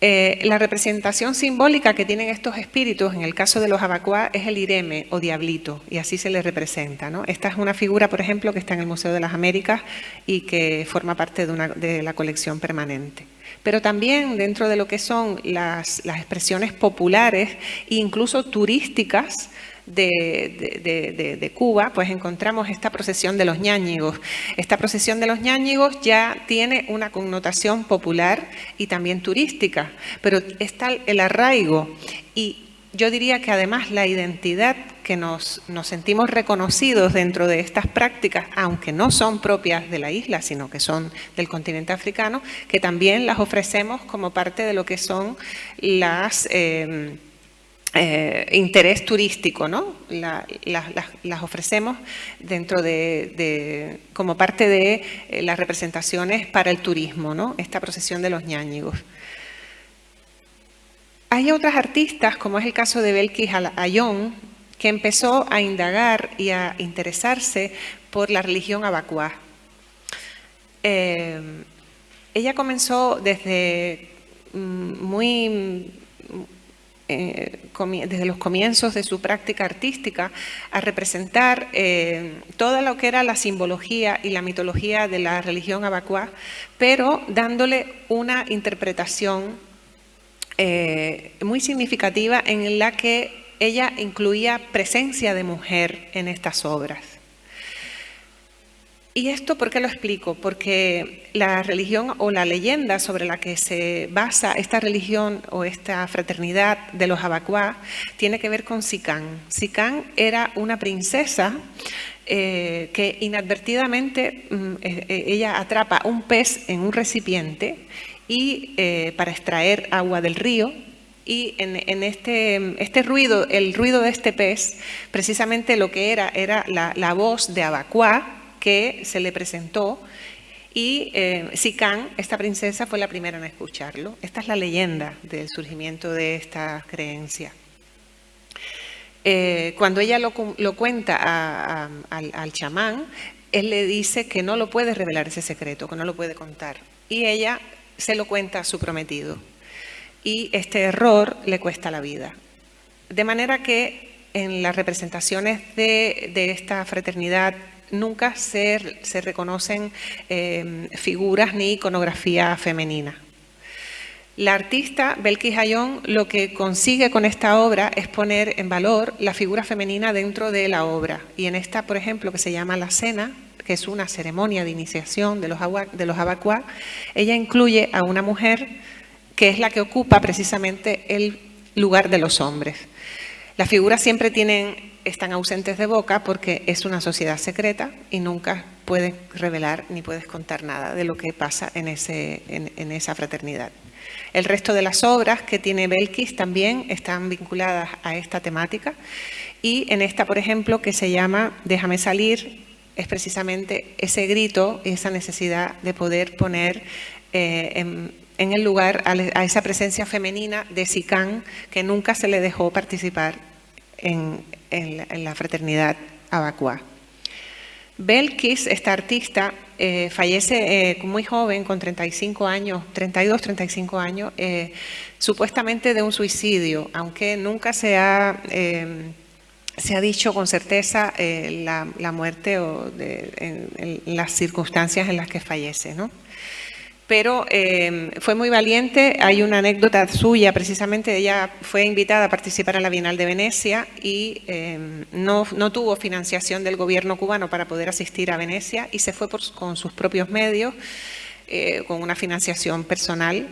La representación simbólica que tienen estos espíritus, en el caso de los abacuá, es el ireme o diablito, y así se les representa, ¿no? Esta es una figura, por ejemplo, que está en el Museo de las Américas y que forma parte de la colección permanente. Pero también dentro de lo que son las expresiones populares e incluso turísticas de Cuba, pues encontramos esta procesión de los ñáñigos. Esta procesión de los ñáñigos ya tiene una connotación popular y también turística, pero está el arraigo y yo diría que además la identidad que nos sentimos reconocidos dentro de estas prácticas, aunque no son propias de la isla, sino que son del continente africano, que también las ofrecemos como parte de lo que son las interés turístico, ¿no? Las ofrecemos dentro como parte de las representaciones para el turismo, ¿no? Esta procesión de los ñáñigos. Hay otras artistas, como es el caso de Belkis Ayón, que empezó a indagar y a interesarse por la religión abacuá. Ella comenzó desde desde los comienzos de su práctica artística a representar todo lo que era la simbología y la mitología de la religión abacuá, pero dándole una interpretación muy significativa en la que ella incluía presencia de mujer en estas obras. ¿Y esto por qué lo explico? Porque la religión o la leyenda sobre la que se basa esta religión o esta fraternidad de los abacuá tiene que ver con Sicán. Sicán era una princesa que inadvertidamente ella atrapa un pez en un recipiente y para extraer agua del río. Y en este ruido, el ruido de este pez, precisamente lo que era la voz de abacuá que se le presentó, y Sicán, esta princesa, fue la primera en escucharlo. Esta es la leyenda del surgimiento de esta creencia. Cuando ella lo cuenta al chamán, él le dice que no lo puede revelar ese secreto, que no lo puede contar. Y ella se lo cuenta a su prometido. Y este error le cuesta la vida. De manera que en las representaciones de esta fraternidad nunca se reconocen figuras ni iconografía femenina. La artista Belkis Ayón lo que consigue con esta obra es poner en valor la figura femenina dentro de la obra. Y en esta, por ejemplo, que se llama La Cena, que es una ceremonia de iniciación de los abacuá, ella incluye a una mujer que es la que ocupa precisamente el lugar de los hombres. Las figuras siempre están ausentes de boca porque es una sociedad secreta y nunca puedes revelar ni puedes contar nada de lo que pasa en esa fraternidad. El resto de las obras que tiene Belkis también están vinculadas a esta temática, y en esta, por ejemplo, que se llama Déjame salir, es precisamente ese grito, esa necesidad de poder poner en el lugar a esa presencia femenina de Sicán, que nunca se le dejó participar en la fraternidad abacuá. Belkis, esta artista, fallece muy joven, con 35 años, 32, 35 años, supuestamente de un suicidio, aunque nunca se ha dicho con certeza la muerte o en las circunstancias en las que fallece, ¿no? Pero fue muy valiente. Hay una anécdota suya, precisamente ella fue invitada a participar en la Bienal de Venecia y no tuvo financiación del gobierno cubano para poder asistir a Venecia y se fue con sus propios medios, con una financiación personal,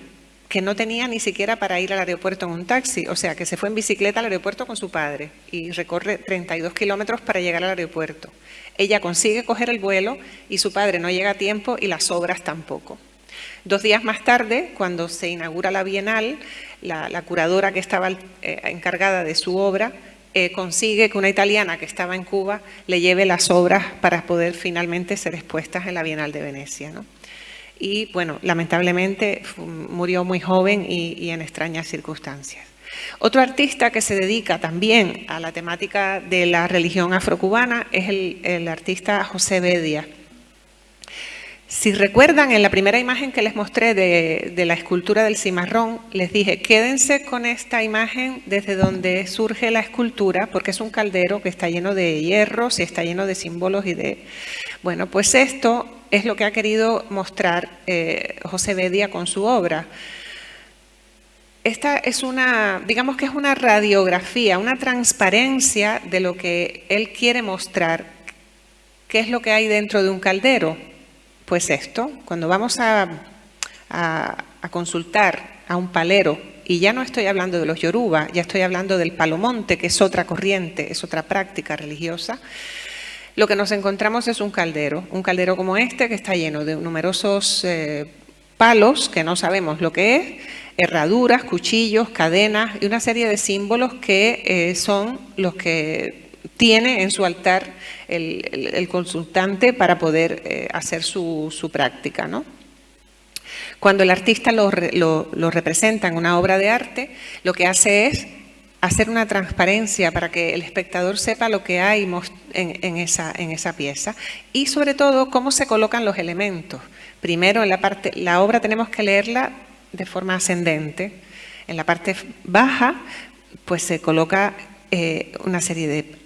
que no tenía ni siquiera para ir al aeropuerto en un taxi, o sea, que se fue en bicicleta al aeropuerto con su padre y recorre 32 kilómetros para llegar al aeropuerto. Ella consigue coger el vuelo y su padre no llega a tiempo y las obras tampoco. 2 días más tarde, cuando se inaugura la Bienal, la curadora que estaba encargada de su obra consigue que una italiana que estaba en Cuba le lleve las obras para poder finalmente ser expuestas en la Bienal de Venecia, ¿no? Y bueno, lamentablemente murió muy joven y en extrañas circunstancias. Otro artista que se dedica también a la temática de la religión afrocubana es el artista José Bedia. Si recuerdan, en la primera imagen que les mostré de la escultura del cimarrón, les dije, quédense con esta imagen desde donde surge la escultura, porque es un caldero que está lleno de hierros y está lleno de símbolos y de... Bueno, pues esto es lo que ha querido mostrar José Bedia con su obra. Esta es digamos que es una radiografía, una transparencia de lo que él quiere mostrar. ¿Qué es lo que hay dentro de un caldero? Pues esto, cuando vamos a consultar a un palero, y ya no estoy hablando de los yoruba, ya estoy hablando del palomonte, que es otra corriente, es otra práctica religiosa, lo que nos encontramos es un caldero como este que está lleno de numerosos palos que no sabemos lo que es, herraduras, cuchillos, cadenas y una serie de símbolos que son los que tiene en su altar el consultante para poder hacer su práctica, ¿no? Cuando el artista lo representa en una obra de arte, lo que hace es hacer una transparencia para que el espectador sepa lo que hay en esa pieza y sobre todo cómo se colocan los elementos. Primero, la obra tenemos que leerla de forma ascendente. En la parte baja, pues se coloca una serie de...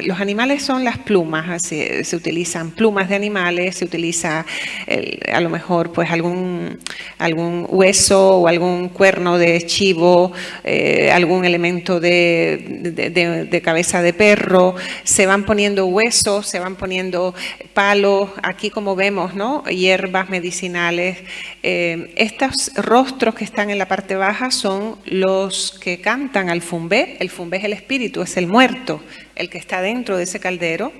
Los animales son las plumas, se utilizan plumas de animales, se utiliza a lo mejor pues algún hueso o algún cuerno de chivo, algún elemento de cabeza de perro, se van poniendo huesos, se van poniendo palos, aquí como vemos, ¿no? Hierbas medicinales. Estos rostros que están en la parte baja son los que cantan al fumbé. El fumbé es el espíritu, es el muerto, el que está dentro de ese caldero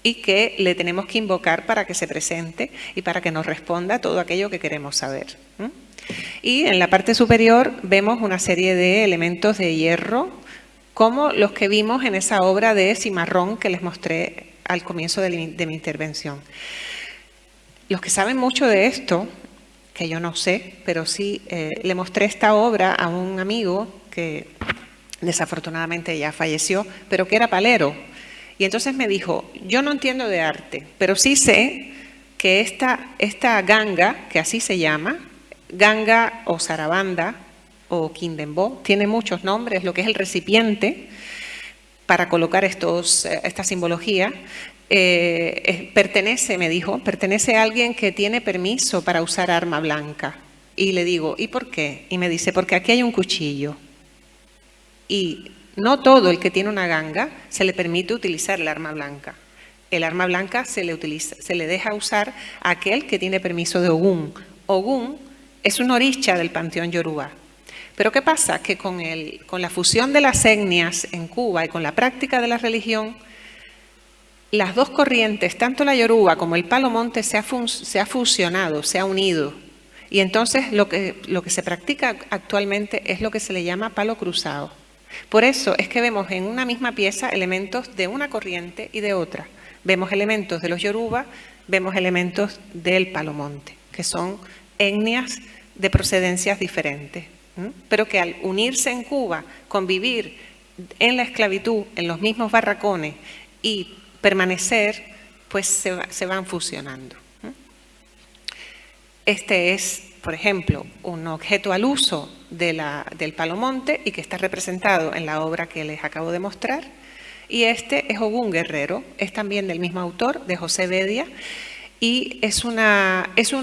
y que le tenemos que invocar para que se presente y para que nos responda todo aquello que queremos saber. Y en la parte superior vemos una serie de elementos de hierro, como los que vimos en esa obra de cimarrón que les mostré al comienzo de mi intervención. Los que saben mucho de esto, que yo no sé, pero sí le mostré esta obra a un amigo que desafortunadamente ya falleció, pero que era palero. Y entonces me dijo, yo no entiendo de arte, pero sí sé que esta ganga, que así se llama, ganga o zarabanda o quindembó, tiene muchos nombres, lo que es el recipiente para colocar esta simbología, me dijo, pertenece a alguien que tiene permiso para usar arma blanca. Y le digo, ¿y por qué? Y me dice, porque aquí hay un cuchillo. Y no todo el que tiene una ganga se le permite utilizar el arma blanca. El arma blanca se le deja usar a aquel que tiene permiso de Ogún. Ogún es un orisha del panteón yoruba. Pero ¿qué pasa? Que con la fusión de las etnias en Cuba y con la práctica de la religión, las dos corrientes, tanto la yoruba como el palomonte, se ha fusionado, se ha unido. Y entonces lo que se practica actualmente es lo que se le llama palo cruzado. Por eso es que vemos en una misma pieza elementos de una corriente y de otra. Vemos elementos de los yoruba, vemos elementos del palomonte, que son etnias de procedencias diferentes, pero que al unirse en Cuba, convivir en la esclavitud, en los mismos barracones y permanecer, pues se van fusionando. Este es, por ejemplo, un objeto al uso del palomonte y que está representado en la obra que les acabo de mostrar. Y este es Ogún Guerrero, es también del mismo autor, de José Bedia, y es un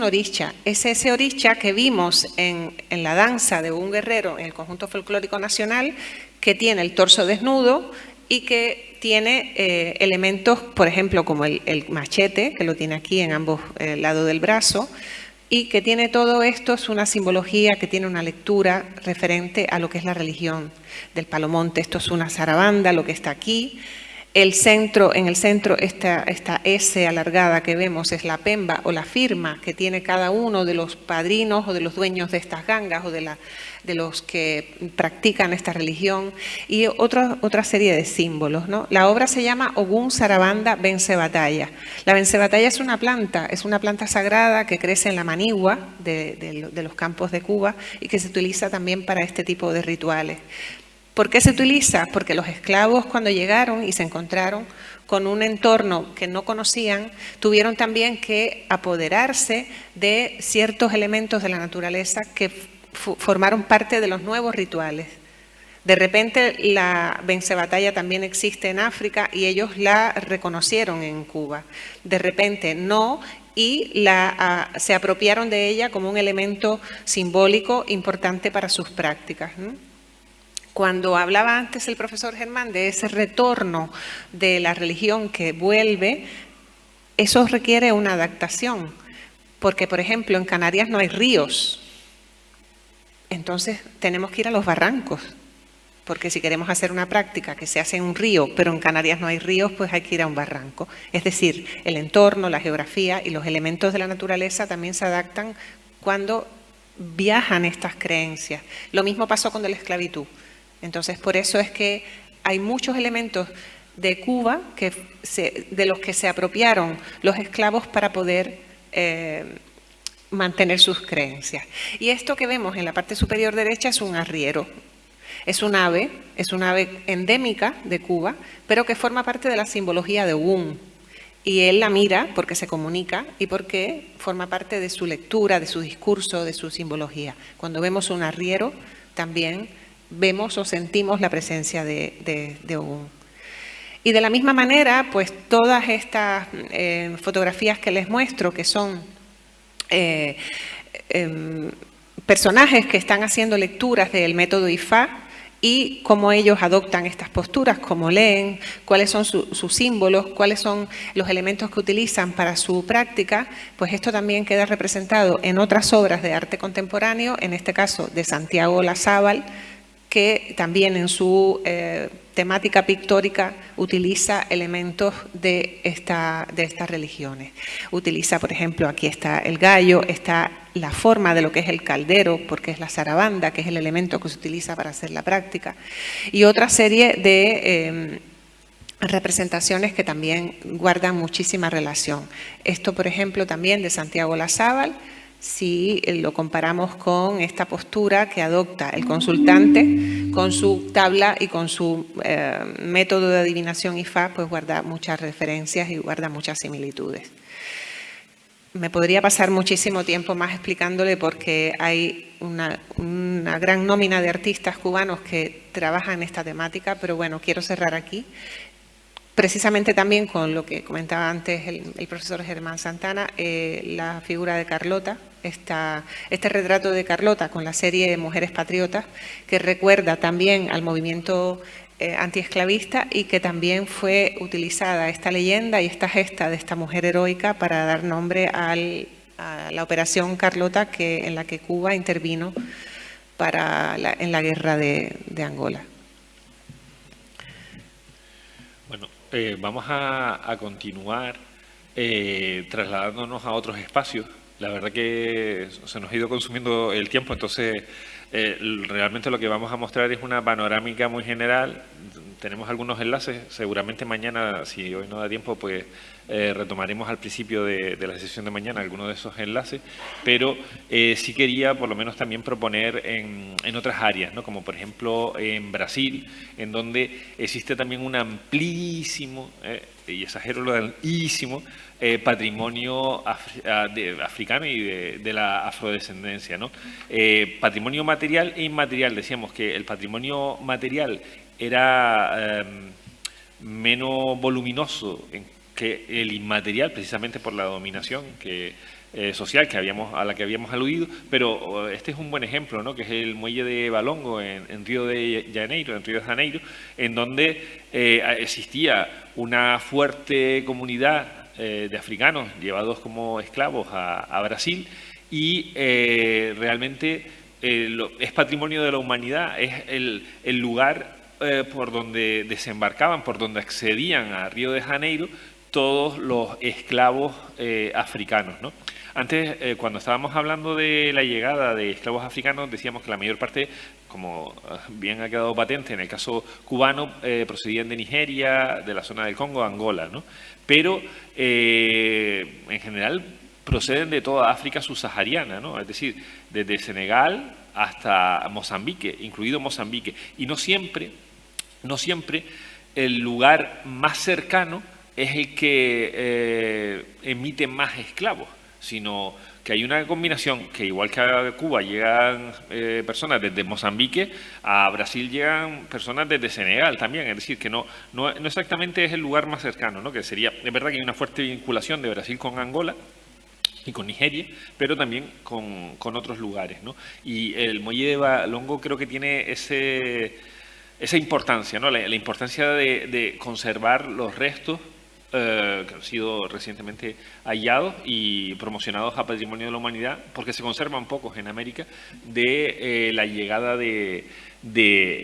orisha. Es ese orisha que vimos en la danza de Ogún Guerrero en el Conjunto Folclórico Nacional, que tiene el torso desnudo y que tiene elementos, por ejemplo, como el machete, que lo tiene aquí en ambos lados del brazo, y que tiene todo esto, es una simbología que tiene una lectura referente a lo que es la religión del palomonte. Esto es una zarabanda, lo que está aquí. En el centro, esta S alargada que vemos es la pemba o la firma que tiene cada uno de los padrinos o de los dueños de estas gangas o de los que practican esta religión, y otra serie de símbolos, ¿no? La obra se llama Ogún Sarabanda Bencebatalla. La bencebatalla es una planta sagrada que crece en la manigua de los campos de Cuba y que se utiliza también para este tipo de rituales. ¿Por qué se utiliza? Porque los esclavos, cuando llegaron y se encontraron con un entorno que no conocían, tuvieron también que apoderarse de ciertos elementos de la naturaleza que formaron parte de los nuevos rituales. De repente la bencebatalla también existe en África y ellos la reconocieron en Cuba. De repente no, y se apropiaron de ella como un elemento simbólico importante para sus prácticas, ¿no? Cuando hablaba antes el profesor Germán de ese retorno de la religión que vuelve, eso requiere una adaptación, porque por ejemplo en Canarias no hay ríos, entonces tenemos que ir a los barrancos, porque si queremos hacer una práctica que se hace en un río, pero en Canarias no hay ríos, pues hay que ir a un barranco. Es decir, el entorno, la geografía y los elementos de la naturaleza también se adaptan cuando viajan estas creencias. Lo mismo pasó con la esclavitud. Entonces, por eso es que hay muchos elementos de Cuba de los que se apropiaron los esclavos para poder mantener sus creencias. Y esto que vemos en la parte superior derecha es un arriero. Es un ave endémica de Cuba, pero que forma parte de la simbología de Ogún. Y él la mira porque se comunica y porque forma parte de su lectura, de su discurso, de su simbología. Cuando vemos un arriero, también vemos o sentimos la presencia de Ogún. Y de la misma manera, pues todas estas fotografías que les muestro, que son personajes que están haciendo lecturas del método IFA y cómo ellos adoptan estas posturas, cómo leen, cuáles son sus símbolos, cuáles son los elementos que utilizan para su práctica, pues esto también queda representado en otras obras de arte contemporáneo, en este caso de Santiago Olazábal, que también en su temática pictórica utiliza elementos de estas religiones. Utiliza, por ejemplo, aquí está el gallo, está la forma de lo que es el caldero, porque es la zarabanda, que es el elemento que se utiliza para hacer la práctica, y otra serie de representaciones que también guardan muchísima relación. Esto, por ejemplo, también de Santiago Olazábal, si lo comparamos con esta postura que adopta el consultante con su tabla y con su método de adivinación IFA, pues guarda muchas referencias y guarda muchas similitudes. Me podría pasar muchísimo tiempo más explicándole porque hay una gran nómina de artistas cubanos que trabajan en esta temática, pero bueno, quiero cerrar aquí. Precisamente también con lo que comentaba antes el profesor Germán Santana, la figura de Carlota, este retrato de Carlota con la serie de Mujeres Patriotas, que recuerda también al movimiento antiesclavista y que también fue utilizada esta leyenda y esta gesta de esta mujer heroica para dar nombre a la operación Carlota en la que Cuba intervino en la guerra de Angola. Bueno, vamos a continuar trasladándonos a otros espacios. La verdad que se nos ha ido consumiendo el tiempo, entonces realmente lo que vamos a mostrar es una panorámica muy general. Tenemos algunos enlaces, seguramente mañana, si hoy no da tiempo, pues retomaremos al principio de la sesión de mañana algunos de esos enlaces, pero sí quería por lo menos también proponer en otras áreas, ¿no? Como por ejemplo en Brasil, en donde existe también un amplísimo, y exagero lo de amplísimo, patrimonio africano y de la afrodescendencia, ¿no? Patrimonio material e inmaterial. Decíamos que el patrimonio material era menos voluminoso que el inmaterial, precisamente por la dominación social a la que habíamos aludido, pero este es un buen ejemplo, ¿no? Que es el muelle de Valongo en Río de Janeiro, en donde existía una fuerte comunidad de africanos llevados como esclavos a Brasil, y realmente es patrimonio de la humanidad, es el lugar por donde desembarcaban, por donde accedían a Río de Janeiro todos los esclavos africanos, ¿no? Antes, cuando estábamos hablando de la llegada de esclavos africanos, decíamos que la mayor parte, como bien ha quedado patente en el caso cubano, procedían de Nigeria, de la zona del Congo, Angola, ¿no? Pero, en general, proceden de toda África subsahariana, ¿no? Es decir, desde Senegal hasta Mozambique, incluido Mozambique. Y no siempre el lugar más cercano es el que emite más esclavos, sino que hay una combinación que, igual que a Cuba llegan personas desde Mozambique, a Brasil llegan personas desde Senegal también. Es decir, que no exactamente es el lugar más cercano, ¿no? Que sería, es verdad que hay una fuerte vinculación de Brasil con Angola y con Nigeria, pero también con otros lugares, ¿no? Y el muelle de Valongo creo que tiene esa importancia, ¿no? La importancia de conservar los restos que han sido recientemente hallados y promocionados a Patrimonio de la Humanidad, porque se conservan pocos en América, de la llegada de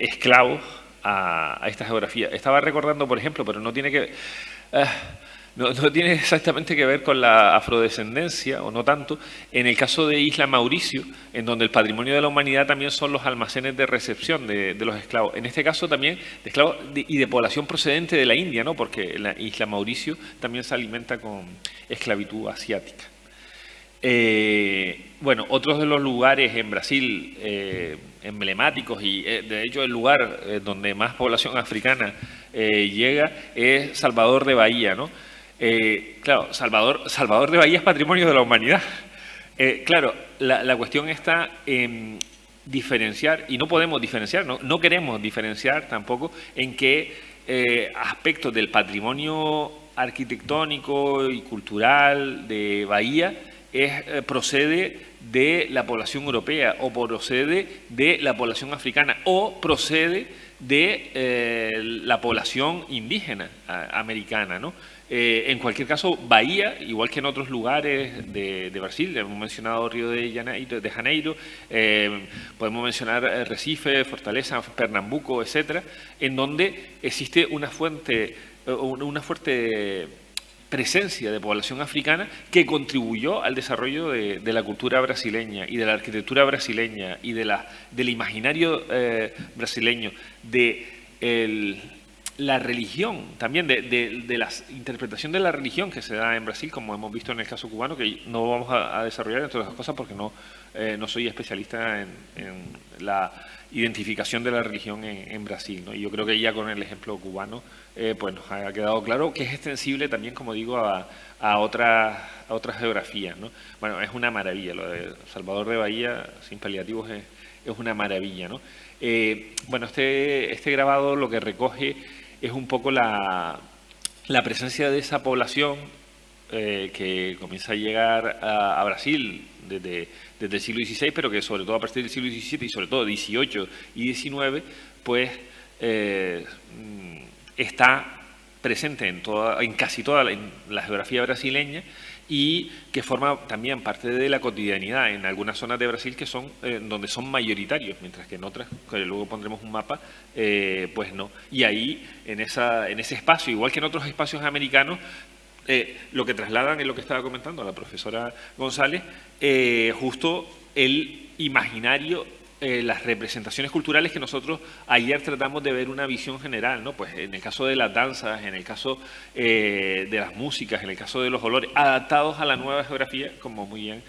esclavos a esta geografía. Estaba recordando, por ejemplo, pero no tiene que... No tiene exactamente que ver con la afrodescendencia, o no tanto, en el caso de Isla Mauricio, en donde el patrimonio de la humanidad también son los almacenes de recepción de los esclavos. En este caso también de esclavos y de población procedente de la India, ¿no? Porque la Isla Mauricio también se alimenta con esclavitud asiática. Bueno, otros de los lugares en Brasil emblemáticos y de hecho el lugar donde más población africana llega es Salvador de Bahía, ¿no? Claro, Salvador de Bahía es patrimonio de la humanidad. Claro, la cuestión está en diferenciar, y no podemos diferenciar, no queremos diferenciar tampoco en qué aspectos del patrimonio arquitectónico y cultural de Bahía procede de la población europea, o procede de la población africana, o procede de la población indígena americana, ¿no? En cualquier caso, Bahía, igual que en otros lugares de Brasil, hemos mencionado Río de Janeiro, podemos mencionar Recife, Fortaleza, Pernambuco, etcétera, en donde existe una fuerte presencia de población africana que contribuyó al desarrollo de la cultura brasileña y de la arquitectura brasileña y del imaginario brasileño, de la religión, también de la interpretación de la religión que se da en Brasil, como hemos visto en el caso cubano, que no vamos a desarrollar, entre otras cosas, porque no soy especialista en la identificación de la religión en Brasil, ¿no? Y yo creo que ya con el ejemplo cubano pues nos ha quedado claro que es extensible también, como digo, a otras geografías, ¿no? Bueno, es una maravilla, lo de Salvador de Bahía, sin paliativos, es una maravilla, ¿no? Bueno, este grabado lo que recoge es un poco la presencia de esa población que comienza a llegar a Brasil desde el siglo XVI, pero que sobre todo a partir del siglo XVII y sobre todo XVIII y XIX, pues está presente en casi toda la geografía brasileña, y que forma también parte de la cotidianidad en algunas zonas de Brasil que son donde son mayoritarios, mientras que en otras, que luego pondremos un mapa, pues no. Y ahí, en ese espacio, igual que en otros espacios americanos, lo que trasladan es lo que estaba comentando la profesora González, justo el imaginario, las representaciones culturales que nosotros ayer tratamos de ver una visión general, ¿no? Pues en el caso de las danzas, en el caso de las músicas, en el caso de los olores, adaptados a la nueva geografía, como muy bien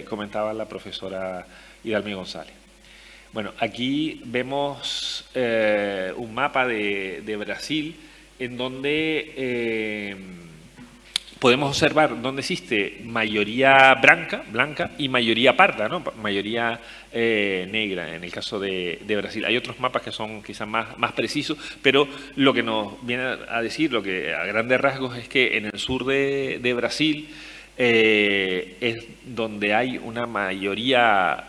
comentaba la profesora Idalmi González. Bueno, aquí vemos un mapa de Brasil en donde podemos observar dónde existe mayoría blanca y mayoría parda, ¿no? Mayoría negra en el caso de Brasil. Hay otros mapas que son quizás más precisos, pero lo que nos viene a decir, lo que a grandes rasgos, es que en el sur de Brasil es donde hay una mayoría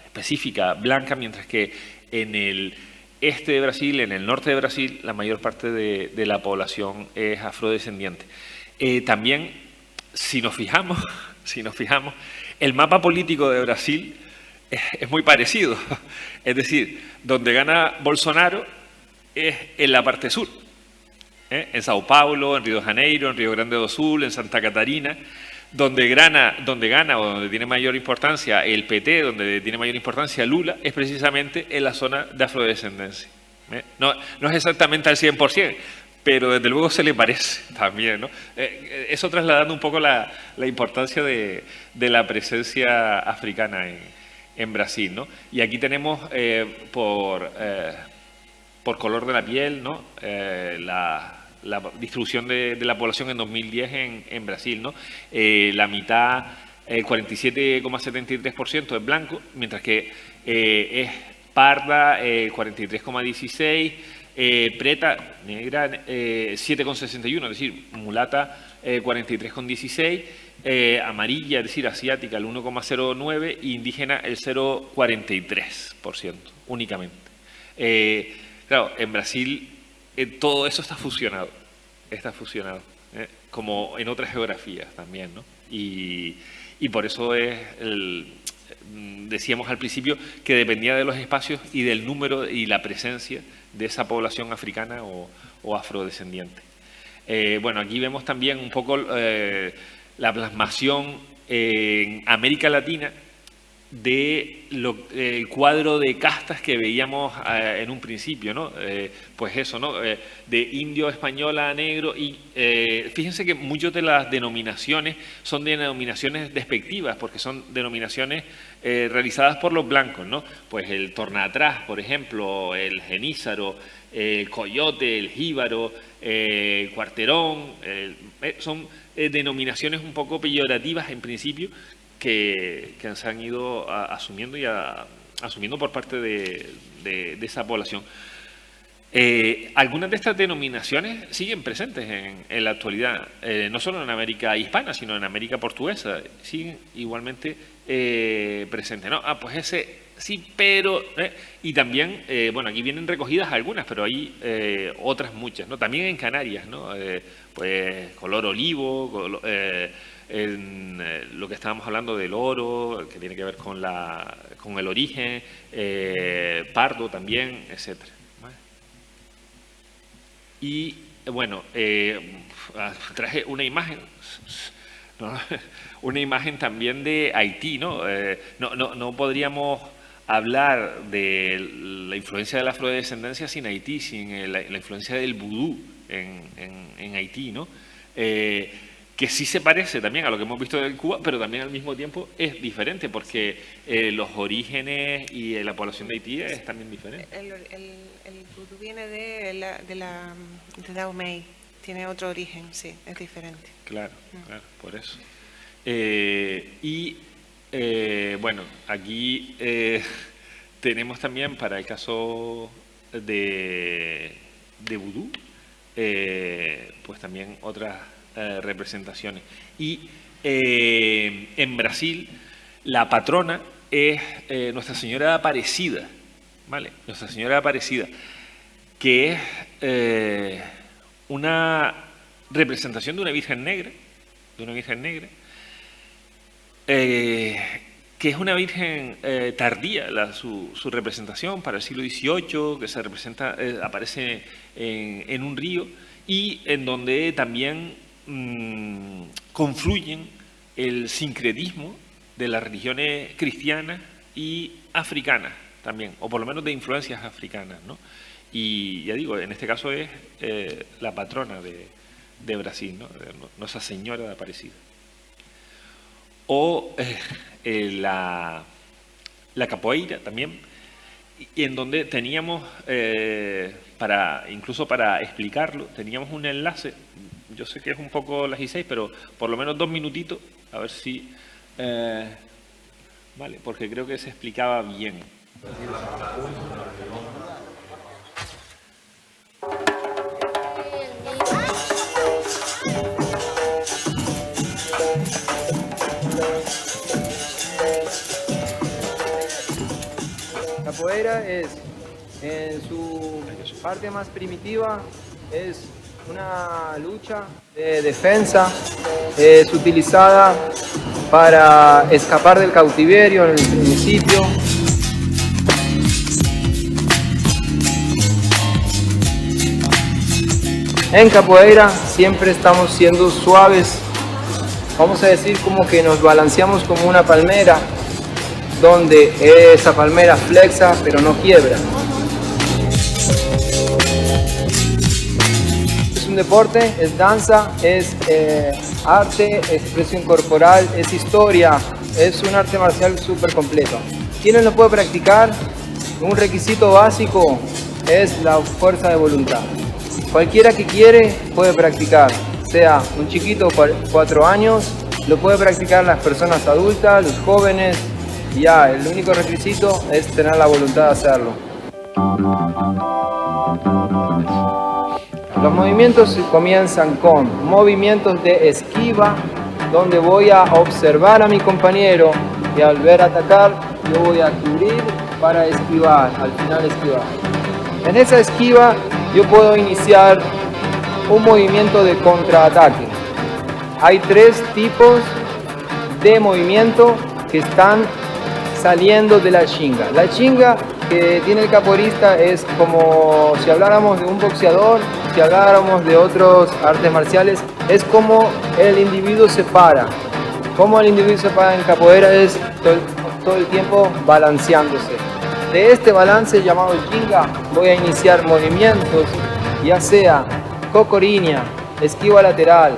específica blanca, mientras que en el este de Brasil, en el norte de Brasil, la mayor parte de la población es afrodescendiente. También, si nos fijamos, El mapa político de Brasil es muy parecido. Es decir, donde gana Bolsonaro es en la parte sur. En Sao Paulo, en Río de Janeiro, en Río Grande do Sul, en Santa Catarina. Donde gana o donde tiene mayor importancia el PT, donde tiene mayor importancia Lula, es precisamente en la zona de afrodescendencia. No es exactamente al 100%, pero desde luego se le parece también, ¿no? Eso trasladando un poco la importancia de la presencia africana en Brasil, ¿no? Y aquí tenemos por color de la piel, ¿no? La distribución de la población en 2010 en Brasil, ¿no? La mitad, el 47,73% es blanco, mientras que es parda, 43,16%, preta, negra, 7,61%, es decir, mulata, 43,16%, amarilla, es decir, asiática, el 1,09%, e indígena, el 0,43% únicamente. Claro, en Brasil todo eso está fusionado, como en otras geografías también, ¿no? Y por eso decíamos al principio que dependía de los espacios y del número y la presencia de esa población africana o afrodescendiente. Bueno, aquí vemos también un poco la plasmación en América Latina el cuadro de castas que veíamos en un principio, ¿no? Pues eso, ¿no? De indio, española, negro, y fíjense que muchas de las denominaciones son denominaciones despectivas, porque son denominaciones realizadas por los blancos, ¿no? Pues el tornatrás, por ejemplo, el genízaro, el coyote, el jíbaro, el cuarterón, son denominaciones un poco peyorativas en principio, que se han ido asumiendo por parte de esa población. Algunas de estas denominaciones siguen presentes en la actualidad, no solo en América hispana, sino en América portuguesa, siguen igualmente presentes, ¿no? Pues ese sí, pero... y también, bueno, aquí vienen recogidas algunas, pero hay otras muchas, ¿no? También en Canarias, ¿no? Pues color olivo, lo que estábamos hablando del oro, que tiene que ver con el origen, pardo también, etcétera. ¿Vale? Y bueno, traje una imagen, ¿no? Una imagen también de Haití, ¿no? No podríamos hablar de la influencia de la afrodescendencia sin Haití, sin la influencia del vudú en Haití, ¿no? Que sí se parece también a lo que hemos visto en Cuba, pero también al mismo tiempo es diferente, porque los orígenes y la población de Haití es también diferente. El vudú viene de Dahomey, tiene otro origen, sí, es diferente. Claro, claro, por eso. Bueno, aquí tenemos también para el caso de vudú, pues también otras representaciones. Y en Brasil la patrona es Nuestra Señora de Aparecida, ¿vale? Nuestra Señora de Aparecida, que es una representación de una Virgen negra, que es una virgen tardía, su representación para el siglo XVIII, que se representa, aparece en un río, y en donde también confluyen el sincretismo de las religiones cristianas y africanas también, o por lo menos de influencias africanas, ¿no? Y ya digo, en este caso es la patrona de Brasil, ¿no? Nuestra Señora de Aparecida. O la capoeira también, y en donde teníamos, incluso para explicarlo, teníamos un enlace. Yo sé que es un poco las 16, pero por lo menos 2 minutitos, a ver si... vale, porque creo que se explicaba bien. Capoeira es, en su parte más primitiva, es una lucha de defensa, es utilizada para escapar del cautiverio en el principio. En capoeira siempre estamos siendo suaves, vamos a decir como que nos balanceamos como una palmera, donde esa palmera flexa pero no quiebra. Es un deporte, es danza, es arte, expresión corporal, es historia, es un arte marcial súper completo. ¿Quién lo puede practicar? Un requisito básico es la fuerza de voluntad. Cualquiera que quiere puede practicar, sea un chiquito de 4 años, lo puede practicar las personas adultas, los jóvenes, ya, el único requisito es tener la voluntad de hacerlo. Los movimientos comienzan con movimientos de esquiva, donde voy a observar a mi compañero y al ver atacar, yo voy a cubrir para esquivar, al final esquivar. En esa esquiva yo puedo iniciar un movimiento de contraataque. Hay 3 tipos de movimiento que están saliendo de la chinga. La chinga que tiene el capoeirista es como si habláramos de un boxeador, si habláramos de otros artes marciales, es como el individuo se para. Como el individuo se para en capoeira es todo el tiempo balanceándose. De este balance llamado chinga voy a iniciar movimientos, ya sea cocoriña, esquiva lateral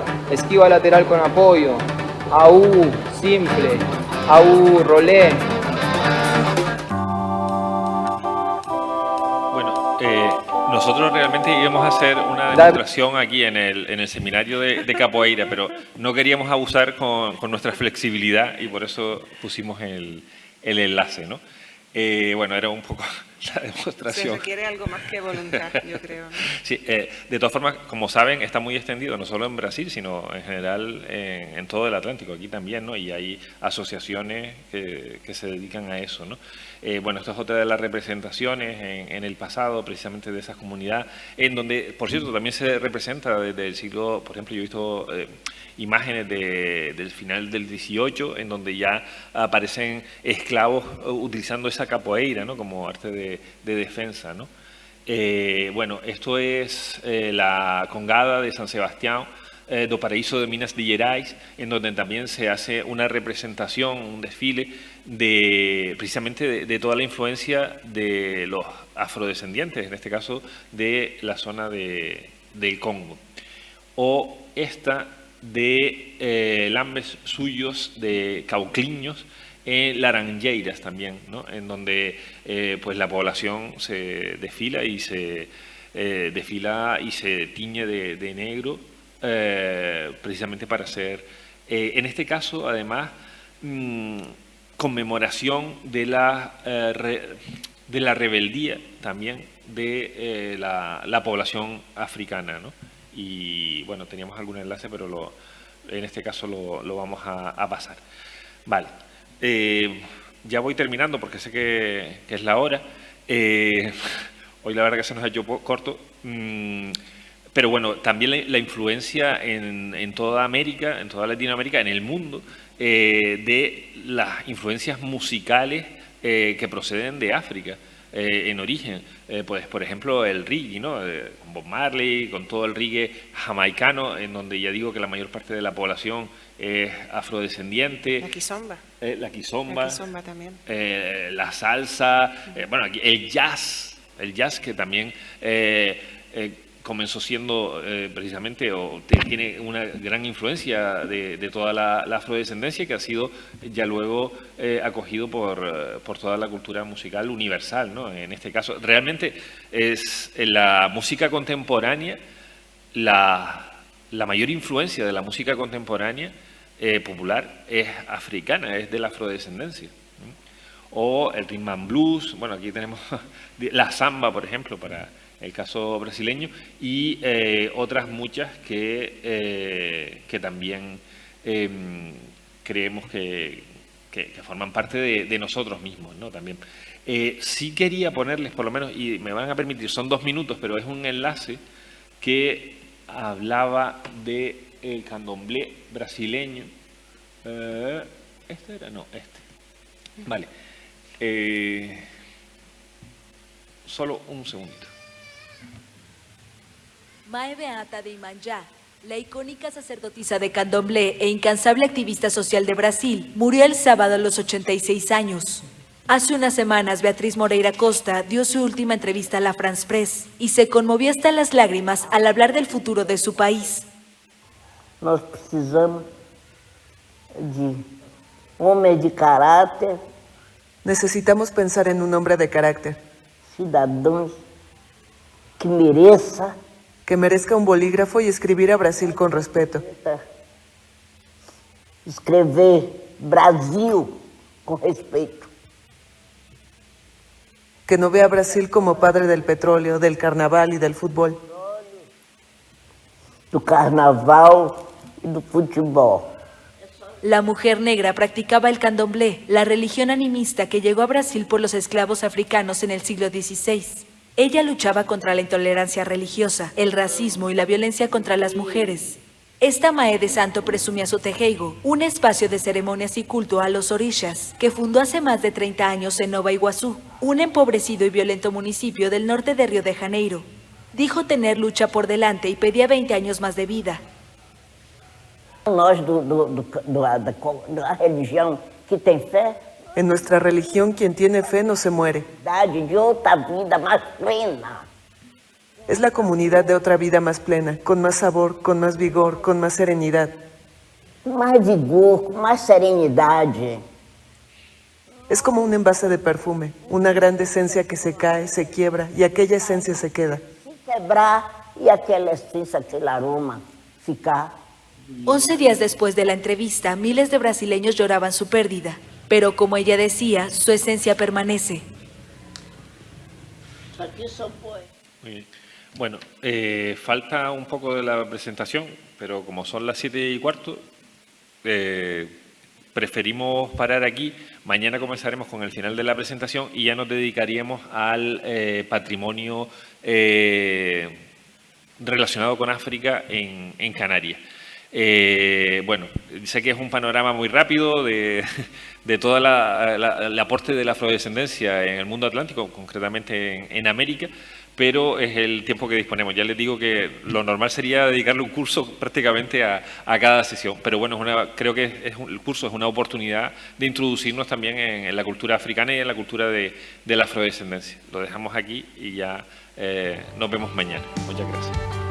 con apoyo, AU simple, AU rolé. Bueno, nosotros realmente íbamos a hacer una demostración aquí en el seminario de capoeira, pero no queríamos abusar con nuestra flexibilidad y por eso pusimos el enlace, ¿no? Bueno, era un poco la demostración. Se requiere algo más que voluntad, yo creo, ¿no? Sí, de todas formas, como saben, está muy extendido, no solo en Brasil, sino en general en todo el Atlántico, aquí también, ¿no? Y hay asociaciones que se dedican a eso, ¿no? Bueno, esto es otra de las representaciones en el pasado, precisamente de esas comunidades, en donde, por cierto, también se representa desde el siglo, por ejemplo, yo he visto imágenes del final del 18, en donde ya aparecen esclavos utilizando esa capoeira, ¿no? Como arte de defensa, ¿no? Bueno, esto es la Congada de San Sebastián do Paraíso de Minas de Gerais, en donde también se hace una representación, un desfile precisamente de toda la influencia de los afrodescendientes, en este caso de la zona del Congo. O esta de lambes suyos de caucliños en Laranjeiras también, ¿no? En donde pues la población se desfila y se tiñe de negro precisamente para hacer, en este caso además, conmemoración de la rebeldía también de la población africana, ¿no? Y bueno, teníamos algún enlace, pero en este caso lo vamos a pasar. Vale. Ya voy terminando porque sé que es la hora. Hoy la verdad que se nos ha hecho corto. Pero bueno, también la influencia en toda América, en toda Latinoamérica, en el mundo, de las influencias musicales que proceden de África. En origen, pues por ejemplo el reggae, ¿no? Con Bob Marley, con todo el reggae jamaicano, en donde ya digo que la mayor parte de la población es afrodescendiente. La kizomba. La kizomba. La kizomba también. La salsa, bueno, aquí el jazz que también comenzó siendo precisamente, o tiene una gran influencia de toda la afrodescendencia, que ha sido ya luego acogido por toda la cultura musical universal, ¿no? En este caso, realmente es en la música contemporánea, la mayor influencia de la música contemporánea popular es africana, es de la afrodescendencia. O el rhythm and blues, bueno, aquí tenemos la samba, por ejemplo, para el caso brasileño, y otras muchas que también creemos que forman parte de nosotros mismos, ¿no? También. Sí quería ponerles, por lo menos, y me van a permitir, son 2 minutos, pero es un enlace que hablaba del candomblé brasileño. ¿Este era? No, este. Vale. Solo un segundito. Mae Beata de Iemanjá, la icónica sacerdotisa de Candomblé e incansable activista social de Brasil, murió el sábado a los 86 años. Hace unas semanas, Beatriz Moreira Costa dio su última entrevista a la France Press y se conmovió hasta las lágrimas al hablar del futuro de su país. Nós precisamos de homem de caráter, Necesitamos pensar en un hombre de carácter, cidadãos que mereça que merezca un bolígrafo y escribir a Brasil con respeto, escrever Brasil com respeito. que no vea a Brasil como padre del petróleo, del carnaval y del fútbol, Do carnaval e do futebol. La mujer negra practicaba el candomblé, la religión animista que llegó a Brasil por los esclavos africanos en el siglo XVI. Ella luchaba contra la intolerancia religiosa, el racismo y la violencia contra las mujeres. Esta Mae de Santo presumía su tejeigo, un espacio de ceremonias y culto a los orishas, que fundó hace más de 30 años en Nova Iguazú, un empobrecido y violento municipio del norte de Río de Janeiro. Dijo tener lucha por delante y pedía 20 años más de vida. Nós da religião que tem fé, En nuestra religión, quien tiene fe no se muere. de outra vida mais plena. Es la comunidad de otra vida más plena, con más sabor, con más vigor, con más serenidad. Com mais vigor, com mais serenidade. Es como un envase de perfume, una gran esencia que se cae, se quiebra y aquella esencia se queda. Se quebrar e aquela essência, aquele aroma ficar. 11 días después de la entrevista, miles de brasileños lloraban su pérdida. Pero como ella decía, su esencia permanece. Aqui só foi. Muy bien. Bueno, falta un poco de la presentación, pero como son las 7:15, preferimos parar aquí. Mañana comenzaremos con el final de la presentación y ya nos dedicaríamos al patrimonio relacionado con África en Canarias. Bueno, sé que es un panorama muy rápido de todo el aporte de la afrodescendencia en el mundo atlántico, concretamente en América, pero es el tiempo que disponemos. Ya les digo que lo normal sería dedicarle un curso prácticamente a cada sesión, pero bueno, creo que el curso es una oportunidad de introducirnos también en la cultura africana y en la cultura de la afrodescendencia. Lo dejamos aquí y ya nos vemos mañana. Muchas gracias.